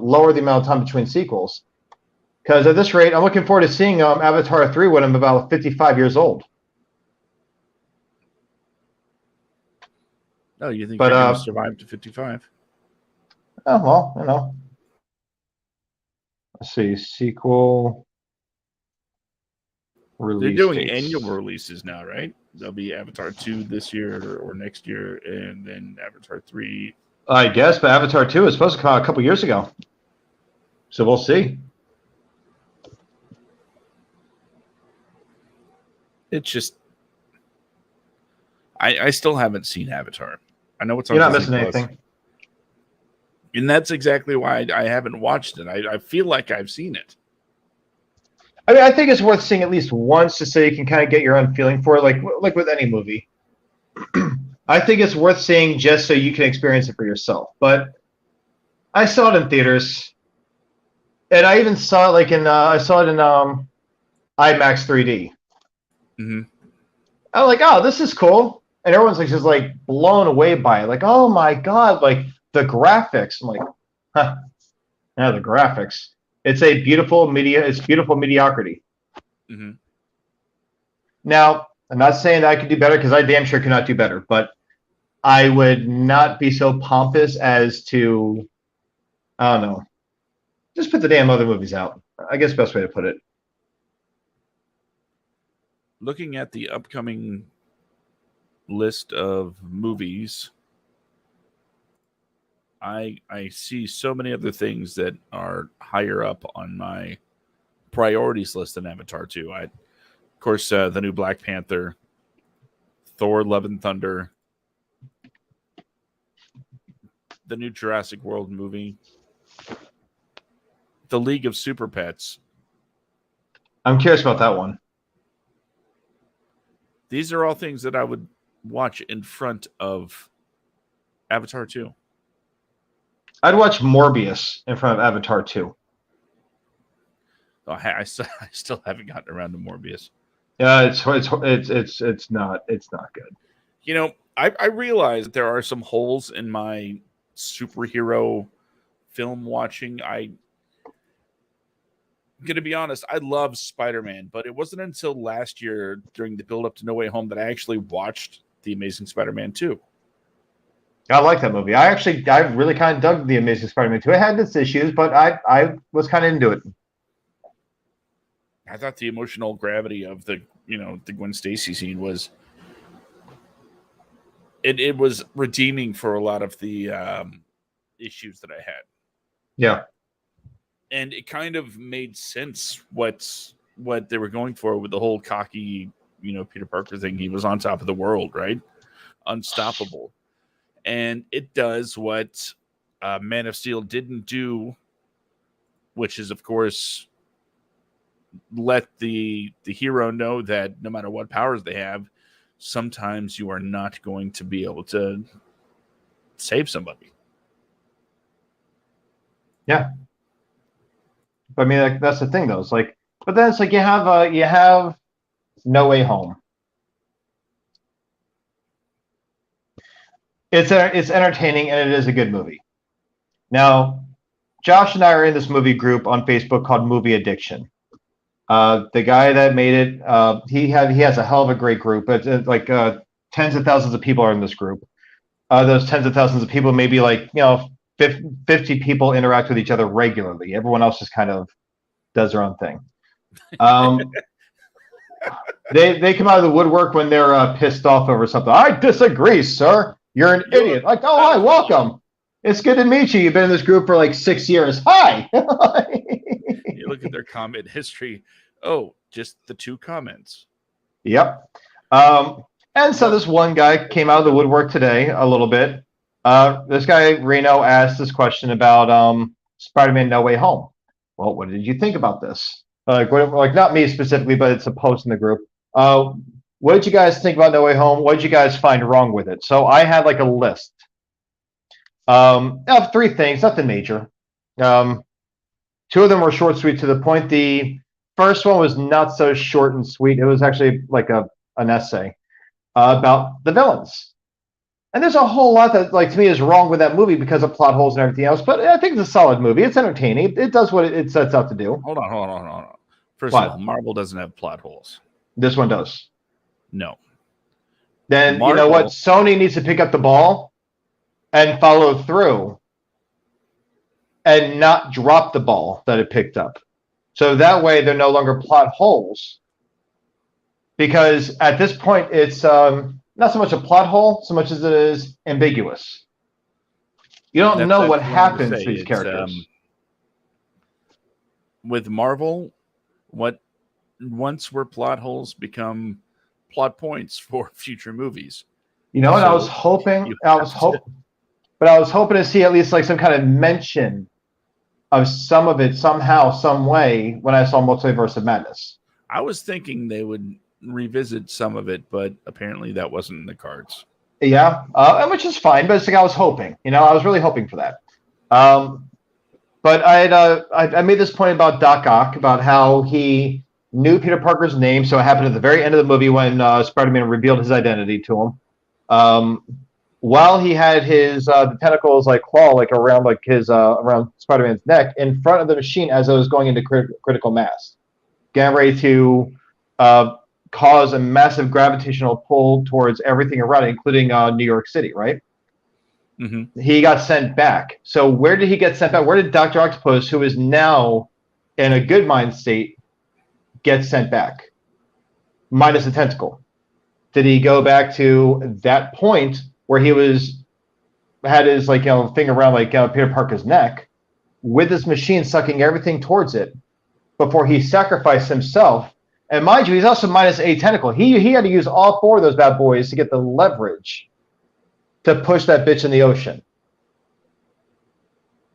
lower the amount of time between sequels. Because at this rate, I'm looking forward to seeing Avatar 3 when I'm about 55 years old. Oh, you think you're going to survive to 55? Oh, well, Let's see, sequel release. They're doing dates. annual releases now, right? There'll be Avatar 2 this year or next year, and then Avatar 3. I guess, but Avatar 2 is supposed to come out a couple years ago. So we'll see. It's just... I still haven't seen Avatar. I know it's on You're not Disney missing Plus. anything. And that's exactly why I haven't watched it. I feel like I've seen it. I mean, I think it's worth seeing at least once just so you can kind of get your own feeling for it, like with any movie. I think it's worth seeing just so you can experience it for yourself. But I saw it in theaters, and I even saw it in IMAX 3D. Mm-hmm. I'm like, oh, this is cool, and everyone's just blown away by it. Oh my god, the graphics. I'm like, huh? Yeah, the graphics. It's beautiful mediocrity. Mm-hmm. Now, I'm not saying that I could do better because I damn sure cannot do better, but I would not be so pompous as to, I don't know, just put the damn other movies out. I guess best way to put it. Looking at the upcoming list of movies, I see so many other things that are higher up on my priorities list than Avatar 2. Of course, the new Black Panther, Thor: Love and Thunder, the new Jurassic World movie, The League of Super Pets. I'm curious about that one. These are all things that I would watch in front of Avatar 2. I'd watch Morbius in front of Avatar 2. Oh, I still haven't gotten around to Morbius. Yeah, it's not good. You know, I realize that there are some holes in my superhero film watching. I'm gonna be honest, I love Spider-Man, but it wasn't until last year during the build-up to No Way Home that I actually watched The Amazing Spider-Man 2. I like that movie. I really kind of dug The Amazing Spider-Man 2. It had its issues, but I was kind of into it. I thought the emotional gravity of the Gwen Stacy scene was it was redeeming for a lot of the issues that I had. Yeah. And it kind of made sense what they were going for with the whole cocky, Peter Parker thing. He was on top of the world, right? Unstoppable. And it does what Man of Steel didn't do, which is, of course, let the hero know that no matter what powers they have, sometimes you are not going to be able to save somebody. Yeah. I mean, that's the thing, though. It's like, but then it's like you have No Way Home. It's entertaining and it is a good movie. Now, Josh and I are in this movie group on Facebook called Movie Addiction. The guy that made it, he has a hell of a great group. But like tens of thousands of people are in this group. Those tens of thousands of people, maybe 50 people interact with each other regularly. Everyone else just kind of does their own thing. They come out of the woodwork when they're pissed off over something. I disagree, sir. You're an idiot. Like, oh, hi, welcome. It's good to meet you. You've been in this group for like 6 years. Hi. You look at their comment history. Oh, just the 2 comments. Yep. And so this one guy came out of the woodwork today a little bit. This guy, Reno, asked this question about Spider-Man No Way Home. Well, what did you think about this? Like not me specifically, but it's a post in the group. What did you guys think about No Way Home? What did you guys find wrong with it? So I had like a list of 3 things, nothing major. 2 of them were short, sweet, to the point. The first one was not so short and sweet. It was actually like an essay about the villains. And there's a whole lot that, like, to me, is wrong with that movie because of plot holes and everything else. But I think it's a solid movie. It's entertaining. It does what it sets out to do. Hold on. First of all, Marvel doesn't have plot holes. This one does. No. Then Marvel, you know what? Sony needs to pick up the ball and follow through and not drop the ball that it picked up. So that way they're no longer plot holes. Because at this point, it's not so much a plot hole, so much as it is ambiguous. You don't know what happens to these characters. With Marvel, what once were plot holes become plot points for future movies. You know what? I was hoping to see at least like some kind of mention of some of it somehow, some way when I saw Multiverse of Madness. I was thinking they would revisit some of it, but apparently that wasn't in the cards. Yeah, which is fine, but it's like I was hoping. I was really hoping for that. But I made this point about Doc Ock, about how he knew Peter Parker's name, so it happened at the very end of the movie when Spider-Man revealed his identity to him. while he had his the tentacles like claw like around like his around Spider-Man's neck in front of the machine as it was going into critical mass, getting ready to uh, cause a massive gravitational pull towards everything around it, including New York City, right? Mm-hmm. He got sent back. So where did he get sent back? Where did Dr. Octopus, who is now in a good mind state, get sent back? Minus a tentacle. Did he go back to that point where he had his like thing around like Peter Parker's neck with this machine sucking everything towards it before he sacrificed himself? And mind you, he's also minus a tentacle. He had to use all 4 of those bad boys to get the leverage to push that bitch in the ocean.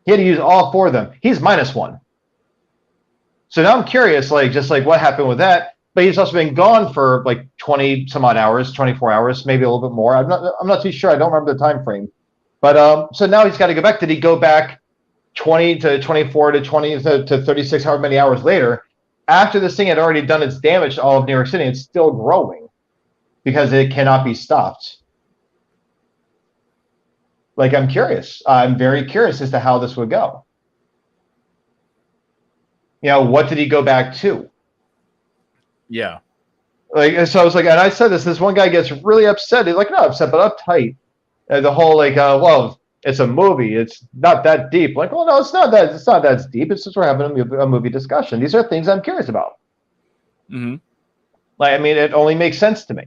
He had to use all 4 of them. He's minus 1. So now I'm curious, like, just like what happened with that. But he's also been gone for like 20 some odd hours, 24 hours, maybe a little bit more. I'm not too sure. I don't remember the time frame. But so now he's got to go back. Did he go back 20 to 24 to 20 to 36, however many hours later, after this thing had already done its damage to all of New York City? It's still growing because it cannot be stopped. Like, I'm curious. I'm very curious as to how this would go. What did he go back to? Yeah. Like, so I was like, and I said this one guy gets really upset. He's like, not upset, but uptight. The whole like, well, it's a movie. It's not that deep. Like, well, no, it's not that. It's not that deep. It's just we're having a movie discussion. These are things I'm curious about. Mm-hmm. Like, I mean, it only makes sense to me.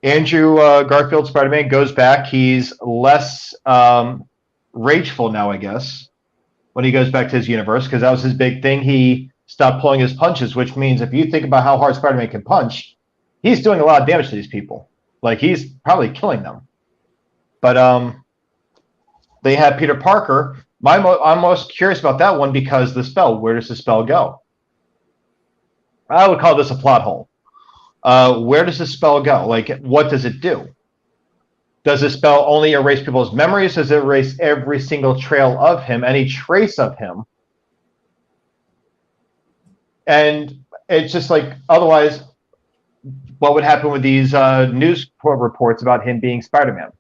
Andrew Garfield Spider-Man goes back. He's less rageful now, I guess, when he goes back to his universe, because that was his big thing. He stopped pulling his punches, which means if you think about how hard Spider-Man can punch, he's doing a lot of damage to these people. Like, he's probably killing them. But they have Peter Parker. I'm most curious about that one because the spell. Where does the spell go? I would call this a plot hole. Where does the spell go? Like, what does it do? Does the spell only erase people's memories? Does it erase every single trail of him, any trace of him? And it's just like, otherwise, what would happen with these news reports about him being Spider-Man?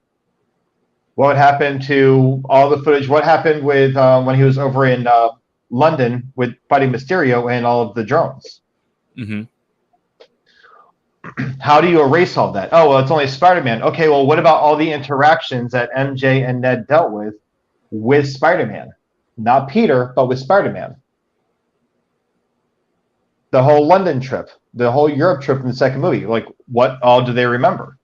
What would happen to all the footage? What happened with when he was over in London with fighting Mysterio and all of the drones? Mm-hmm. How do you erase all that? Oh, well, it's only Spider-Man. Okay, well, what about all the interactions that MJ and Ned dealt with Spider-Man? Not Peter, but with Spider-Man. The whole London trip, the whole Europe trip in the second movie. Like, what all do they remember?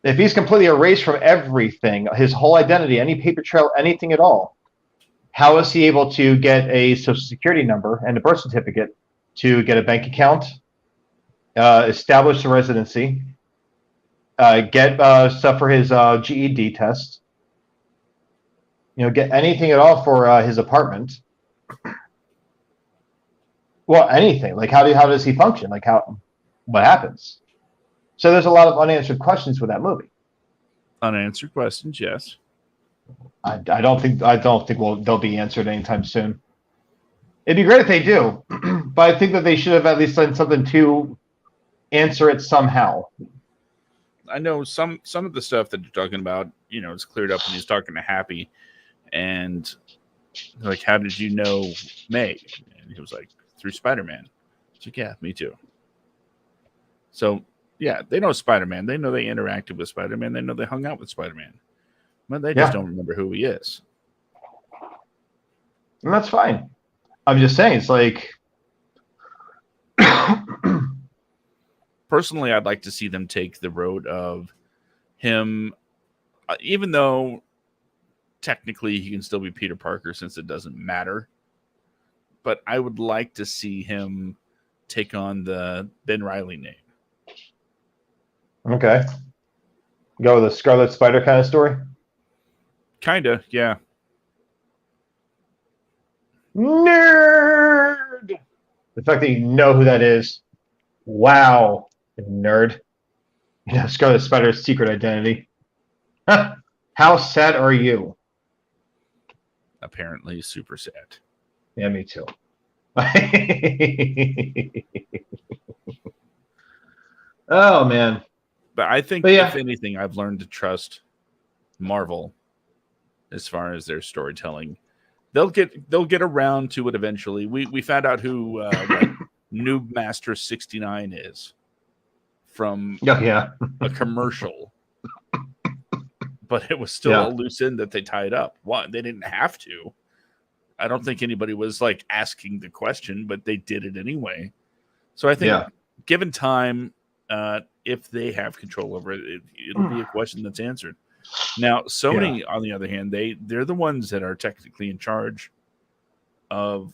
If he's completely erased from everything, his whole identity, any paper trail, anything at all, how is he able to get a social security number and a birth certificate, to get a bank account, establish a residency, get stuff for his GED test, get anything at all for his apartment? Well, anything. Like, how does he function? Like, what happens? So there's a lot of unanswered questions with that movie. Unanswered questions, yes. I don't think they'll be answered anytime soon. It'd be great if they do, but I think that they should have at least done something to answer it somehow. I know some of the stuff that you're talking about, it's cleared up when he's talking to Happy, and like, how did you know May? And he was like, through Spider-Man. It's like, yeah, me too. So yeah, they know Spider-Man. They know they interacted with Spider-Man. They know they hung out with Spider-Man, but they just don't remember who he is. And that's fine. I'm just saying, it's like, personally, I'd like to see them take the road of him, even though technically he can still be Peter Parker since it doesn't matter. But I would like to see him take on the Ben Reilly name. Okay. Go with a Scarlet Spider kind of story? Kinda, yeah. Nerd! The fact that you know who that is. Wow. Nerd. Scarlet Spider's secret identity. How sad are you? Apparently super sad. Yeah, me too. Oh man. But I think if anything, I've learned to trust Marvel as far as their storytelling. They'll get around to it eventually. We found out who Noob Master 69 is from a commercial, but it was still a loose end that they tied up. What, they didn't have to. I don't think anybody was like asking the question, but they did it anyway. So I think given time, if they have control over it, it'll be a question that's answered. Now, Sony, on the other hand, they're the ones that are technically in charge of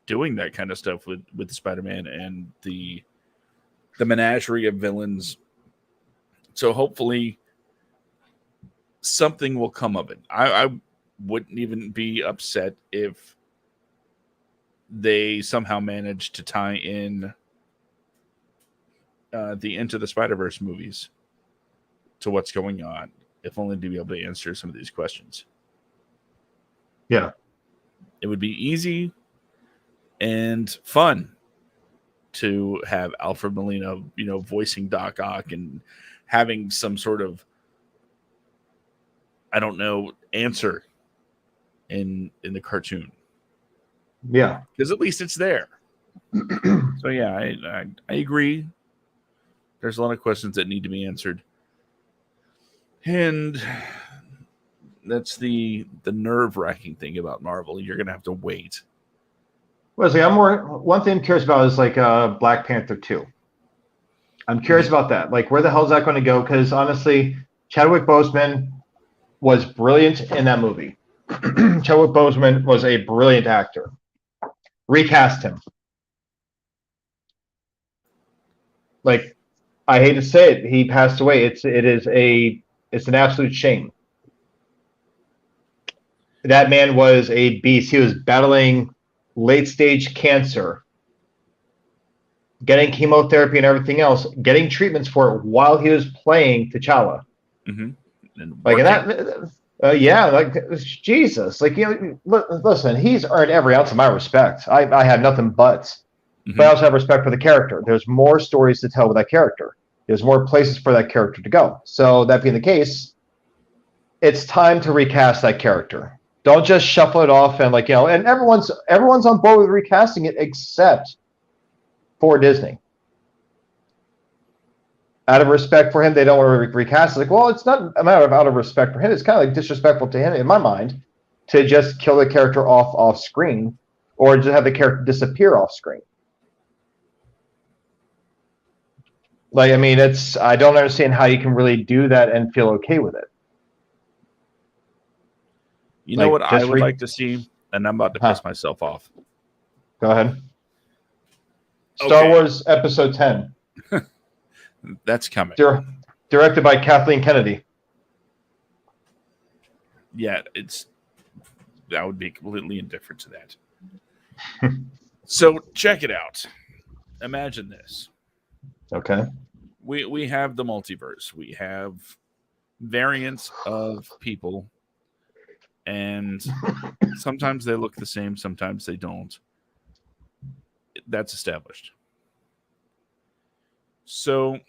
doing that kind of stuff with Spider-Man and the menagerie of villains. So hopefully something will come of it. I wouldn't even be upset if they somehow managed to tie in the Into the Spider-Verse movies to what's going on, if only to be able to answer some of these questions. Yeah. It would be easy and fun to have Alfred Molina, voicing Doc Ock and having some sort of, I don't know, answer in the cartoon. Yeah. Because at least it's there. So yeah, I agree. There's a lot of questions that need to be answered. And that's the nerve-wracking thing about Marvel. You're going to have to wait. Well, see, one thing I'm curious about is like Black Panther 2. I'm curious about that. Like, where the hell is that going to go? Because honestly, Chadwick Boseman was brilliant in that movie. Chadwick Boseman was a brilliant actor. Recast him. Like, I hate to say it, he passed away. It's an absolute shame. That man was a beast. He was battling late stage cancer, getting chemotherapy and everything else, getting treatments for it while he was playing T'Challa. Mm-hmm. Jesus, listen, he's earned every ounce of my respect. I have nothing but I also have respect for the character. There's more stories to tell with that character. There's more places for that character to go. So that being the case, it's time to recast that character. Don't just shuffle it off and and everyone's on board with recasting it except for Disney. Out of respect for him, they don't want to recast it. It's not a matter of out of respect for him. It's kind of like disrespectful to him, in my mind, to just kill the character off screen or just have the character disappear off screen. I don't understand how you can really do that and feel okay with it. You know what I would like to see, and I'm about to piss myself off. Go ahead. Star Wars Episode 10. That's coming. Directed by Kathleen Kennedy. Yeah, I would be completely indifferent to that. So check it out. Imagine this. Okay. We have the multiverse. We have variants of people, and sometimes they look the same, sometimes they don't. That's established. So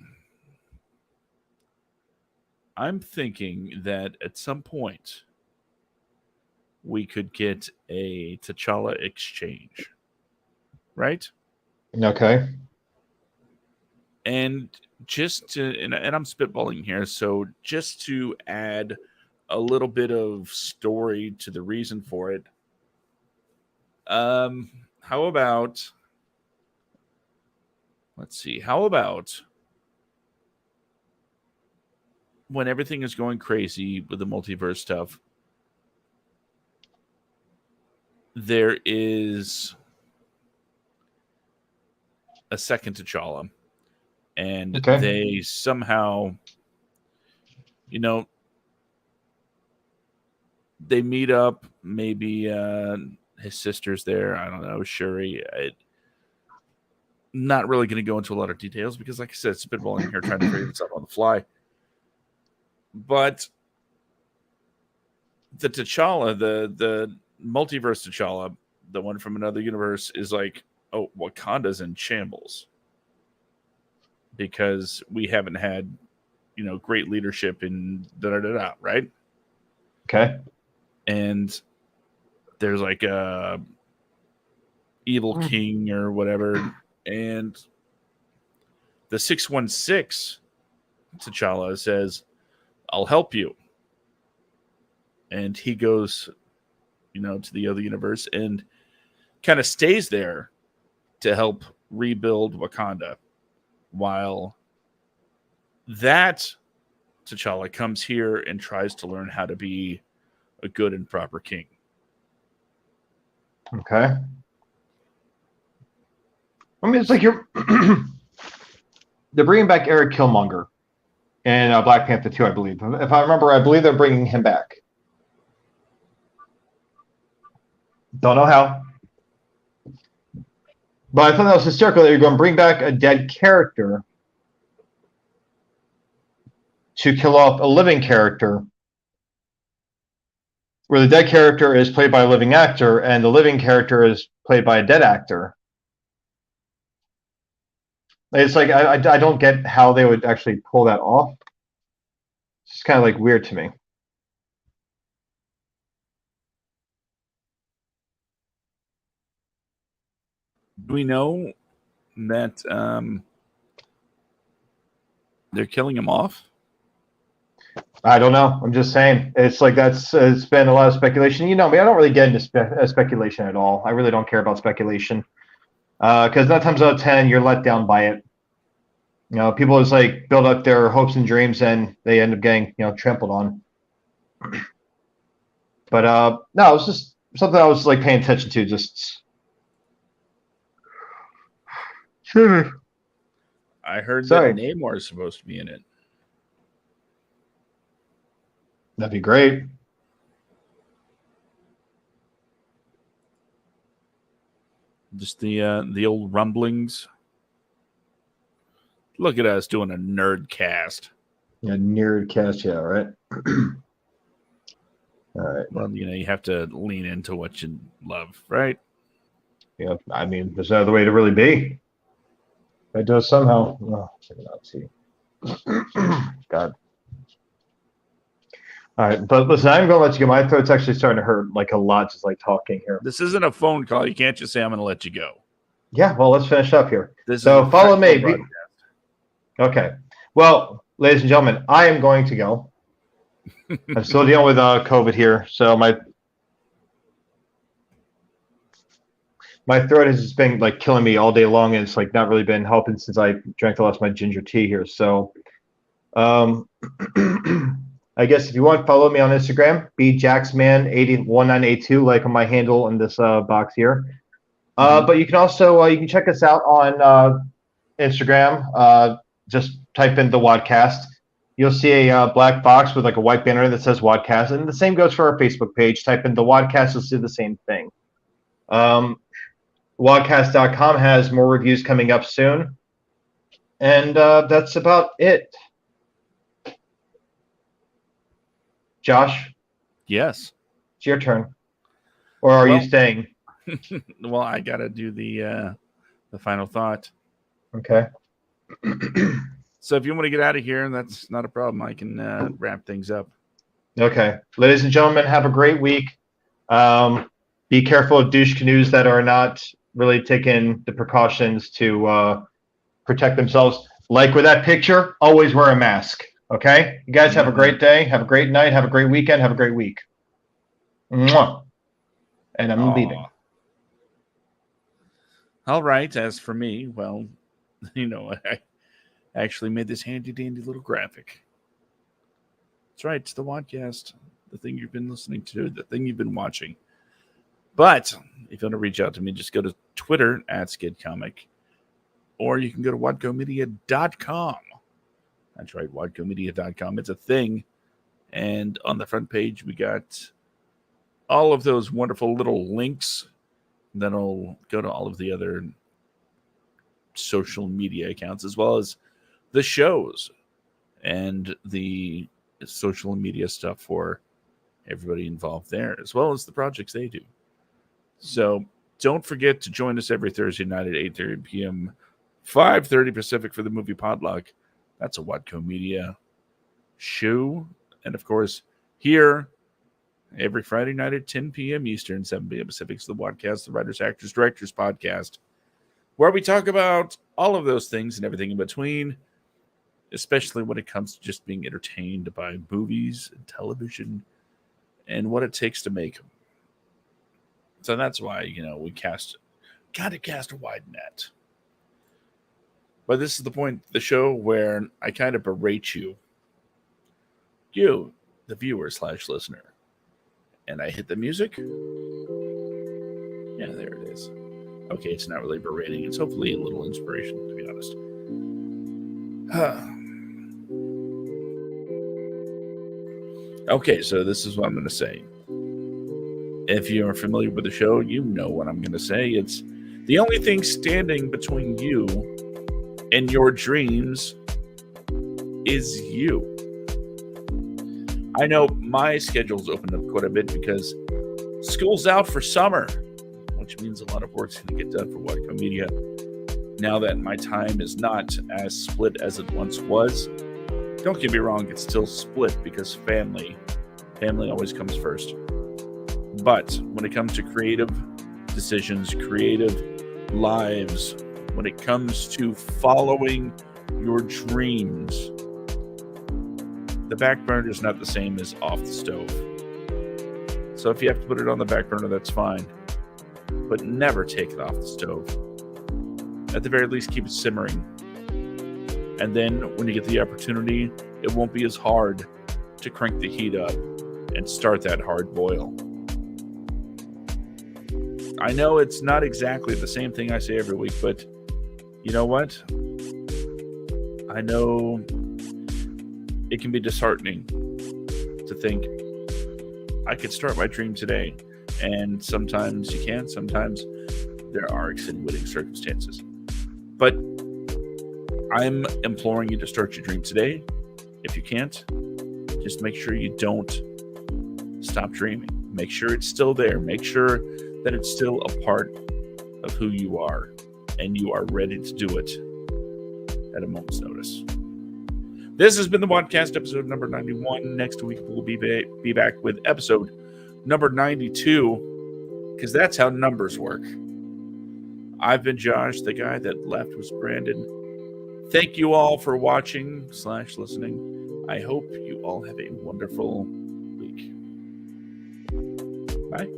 I'm thinking that at some point we could get a T'Challa exchange, right? Okay. And and I'm spitballing here, so just to add a little bit of story to the reason for it, how about, let's see, how about when everything is going crazy with the multiverse stuff, there is a second T'Challa, and they somehow, they meet up. Maybe his sister's there. I don't know, Shuri. Not really going to go into a lot of details because, like I said, spitballing here, trying to figure this out on the fly. But the T'Challa, the multiverse T'Challa, the one from another universe, is like, oh, Wakanda's in shambles. because we haven't had, great leadership in da-da-da-da, right? Okay. And there's like a evil king or whatever, and the 616 T'Challa says, "I'll help you," and he goes, to the other universe and kind of stays there to help rebuild Wakanda, while that T'Challa comes here and tries to learn how to be a good and proper king. Okay. I mean, it's like they're bringing back Eric Killmonger in Black Panther 2, I believe. If I remember, I believe they're bringing him back. Don't know how. But I thought that was hysterical that you're going to bring back a dead character to kill off a living character, where the dead character is played by a living actor and the living character is played by a dead actor. It's like I don't get how they would actually pull that off. It's just kind of like weird to me. Do we know that they're killing him off? I don't know. I'm just saying. It's like it's been a lot of speculation. You know me, I don't really get into speculation at all. I really don't care about speculation. Because 9 times out of 10, you're let down by it. People just like build up their hopes and dreams, and they end up getting trampled on. But no, it was just something I was like paying attention to. Just sure. I heard that Namor is supposed to be in it. That'd be great. Just the old rumblings. Look at us doing a nerd cast. A nerd cast, yeah, right. All right. Well, you have to lean into what you love, right? Yeah, I mean, there's no other way to really be. It does somehow. Oh, check it out. See. God. All right, but listen, I'm going to let you go. My throat's actually starting to hurt like a lot, just like talking here. This isn't a phone call. You can't just say I'm going to let you go. Yeah, well, let's finish up here. So follow me. Okay. Well, ladies and gentlemen, I am going to go. I'm still dealing with COVID here, so my throat has just been like killing me all day long, and it's like not really been helping since I drank the last of my ginger tea here. So, I guess if you want, follow me on Instagram, bjacksman801982, like on my handle in this box here. But you can also you can check us out on Instagram. Just type in the WADcast. You'll see a black box with like a white banner that says WADcast, and the same goes for our Facebook page. Type in the WADcast, you'll see the same thing. WADcast.com has more reviews coming up soon, and that's about it. Josh? Yes. It's your turn. Or are you staying? Well, I got to do the final thought. Okay. So if you want to get out of here, that's not a problem. I can wrap things up. Okay. Ladies and gentlemen, have a great week. Be careful of douche canoes that are not really taking the precautions to protect themselves. Like with that picture, always wear a mask. Okay? You guys have a great day. Have a great night. Have a great weekend. Have a great week. Mwah. And I'm leaving. All right. As for me, well, I actually made this handy-dandy little graphic. That's right. It's the WADcast, the thing you've been listening to, the thing you've been watching. But if you want to reach out to me, just go to Twitter @SkidComic, or you can go to WADcomedia.com. That's right, WADcomedia.com. It's a thing. And on the front page, we got all of those wonderful little links that'll go to all of the other social media accounts, as well as the shows and the social media stuff for everybody involved there, as well as the projects they do. So don't forget to join us every Thursday night at 8:30 p.m. 5:30 Pacific for the movie Podluck. That's a Wadco Media show. And of course, here every Friday night at 10 p.m. Eastern, 7 p.m. Pacific is the WADcast, the Writers, Actors, Directors Podcast, where we talk about all of those things and everything in between, especially when it comes to just being entertained by movies and television and what it takes to make them. So that's why, we gotta cast a wide net. But this is the point of the show where I kind of berate you, the viewer/listener. And I hit the music. Yeah, there it is. Okay, it's not really berating. It's hopefully a little inspiration, to be honest. Okay, so this is what I'm going to say. If you're familiar with the show, you know what I'm going to say. It's the only thing standing between you and your dreams is you. I know my schedule's opened up quite a bit because school's out for summer, which means a lot of work's going to get done for Wadco Media. Now that my time is not as split as it once was, don't get me wrong, it's still split because family always comes first. But when it comes to creative decisions, creative lives, when it comes to following your dreams, the back burner is not the same as off the stove. So if you have to put it on the back burner, that's fine. But never take it off the stove. At the very least, keep it simmering. And then when you get the opportunity, it won't be as hard to crank the heat up and start that hard boil. I know it's not exactly the same thing I say every week, but you know what? I know it can be disheartening to think I could start my dream today. And sometimes you can, sometimes there are extenuating circumstances. But I'm imploring you to start your dream today. If you can't, just make sure you don't stop dreaming. Make sure it's still there. Make sure that it's still a part of who you are and you are ready to do it at a moment's notice. This has been the WADcast, episode number 91. Next week, we'll be back with episode number 92, because that's how numbers work. I've been Josh. The guy that left was Brandon. Thank you all for watching/listening. I hope you all have a wonderful week. Bye.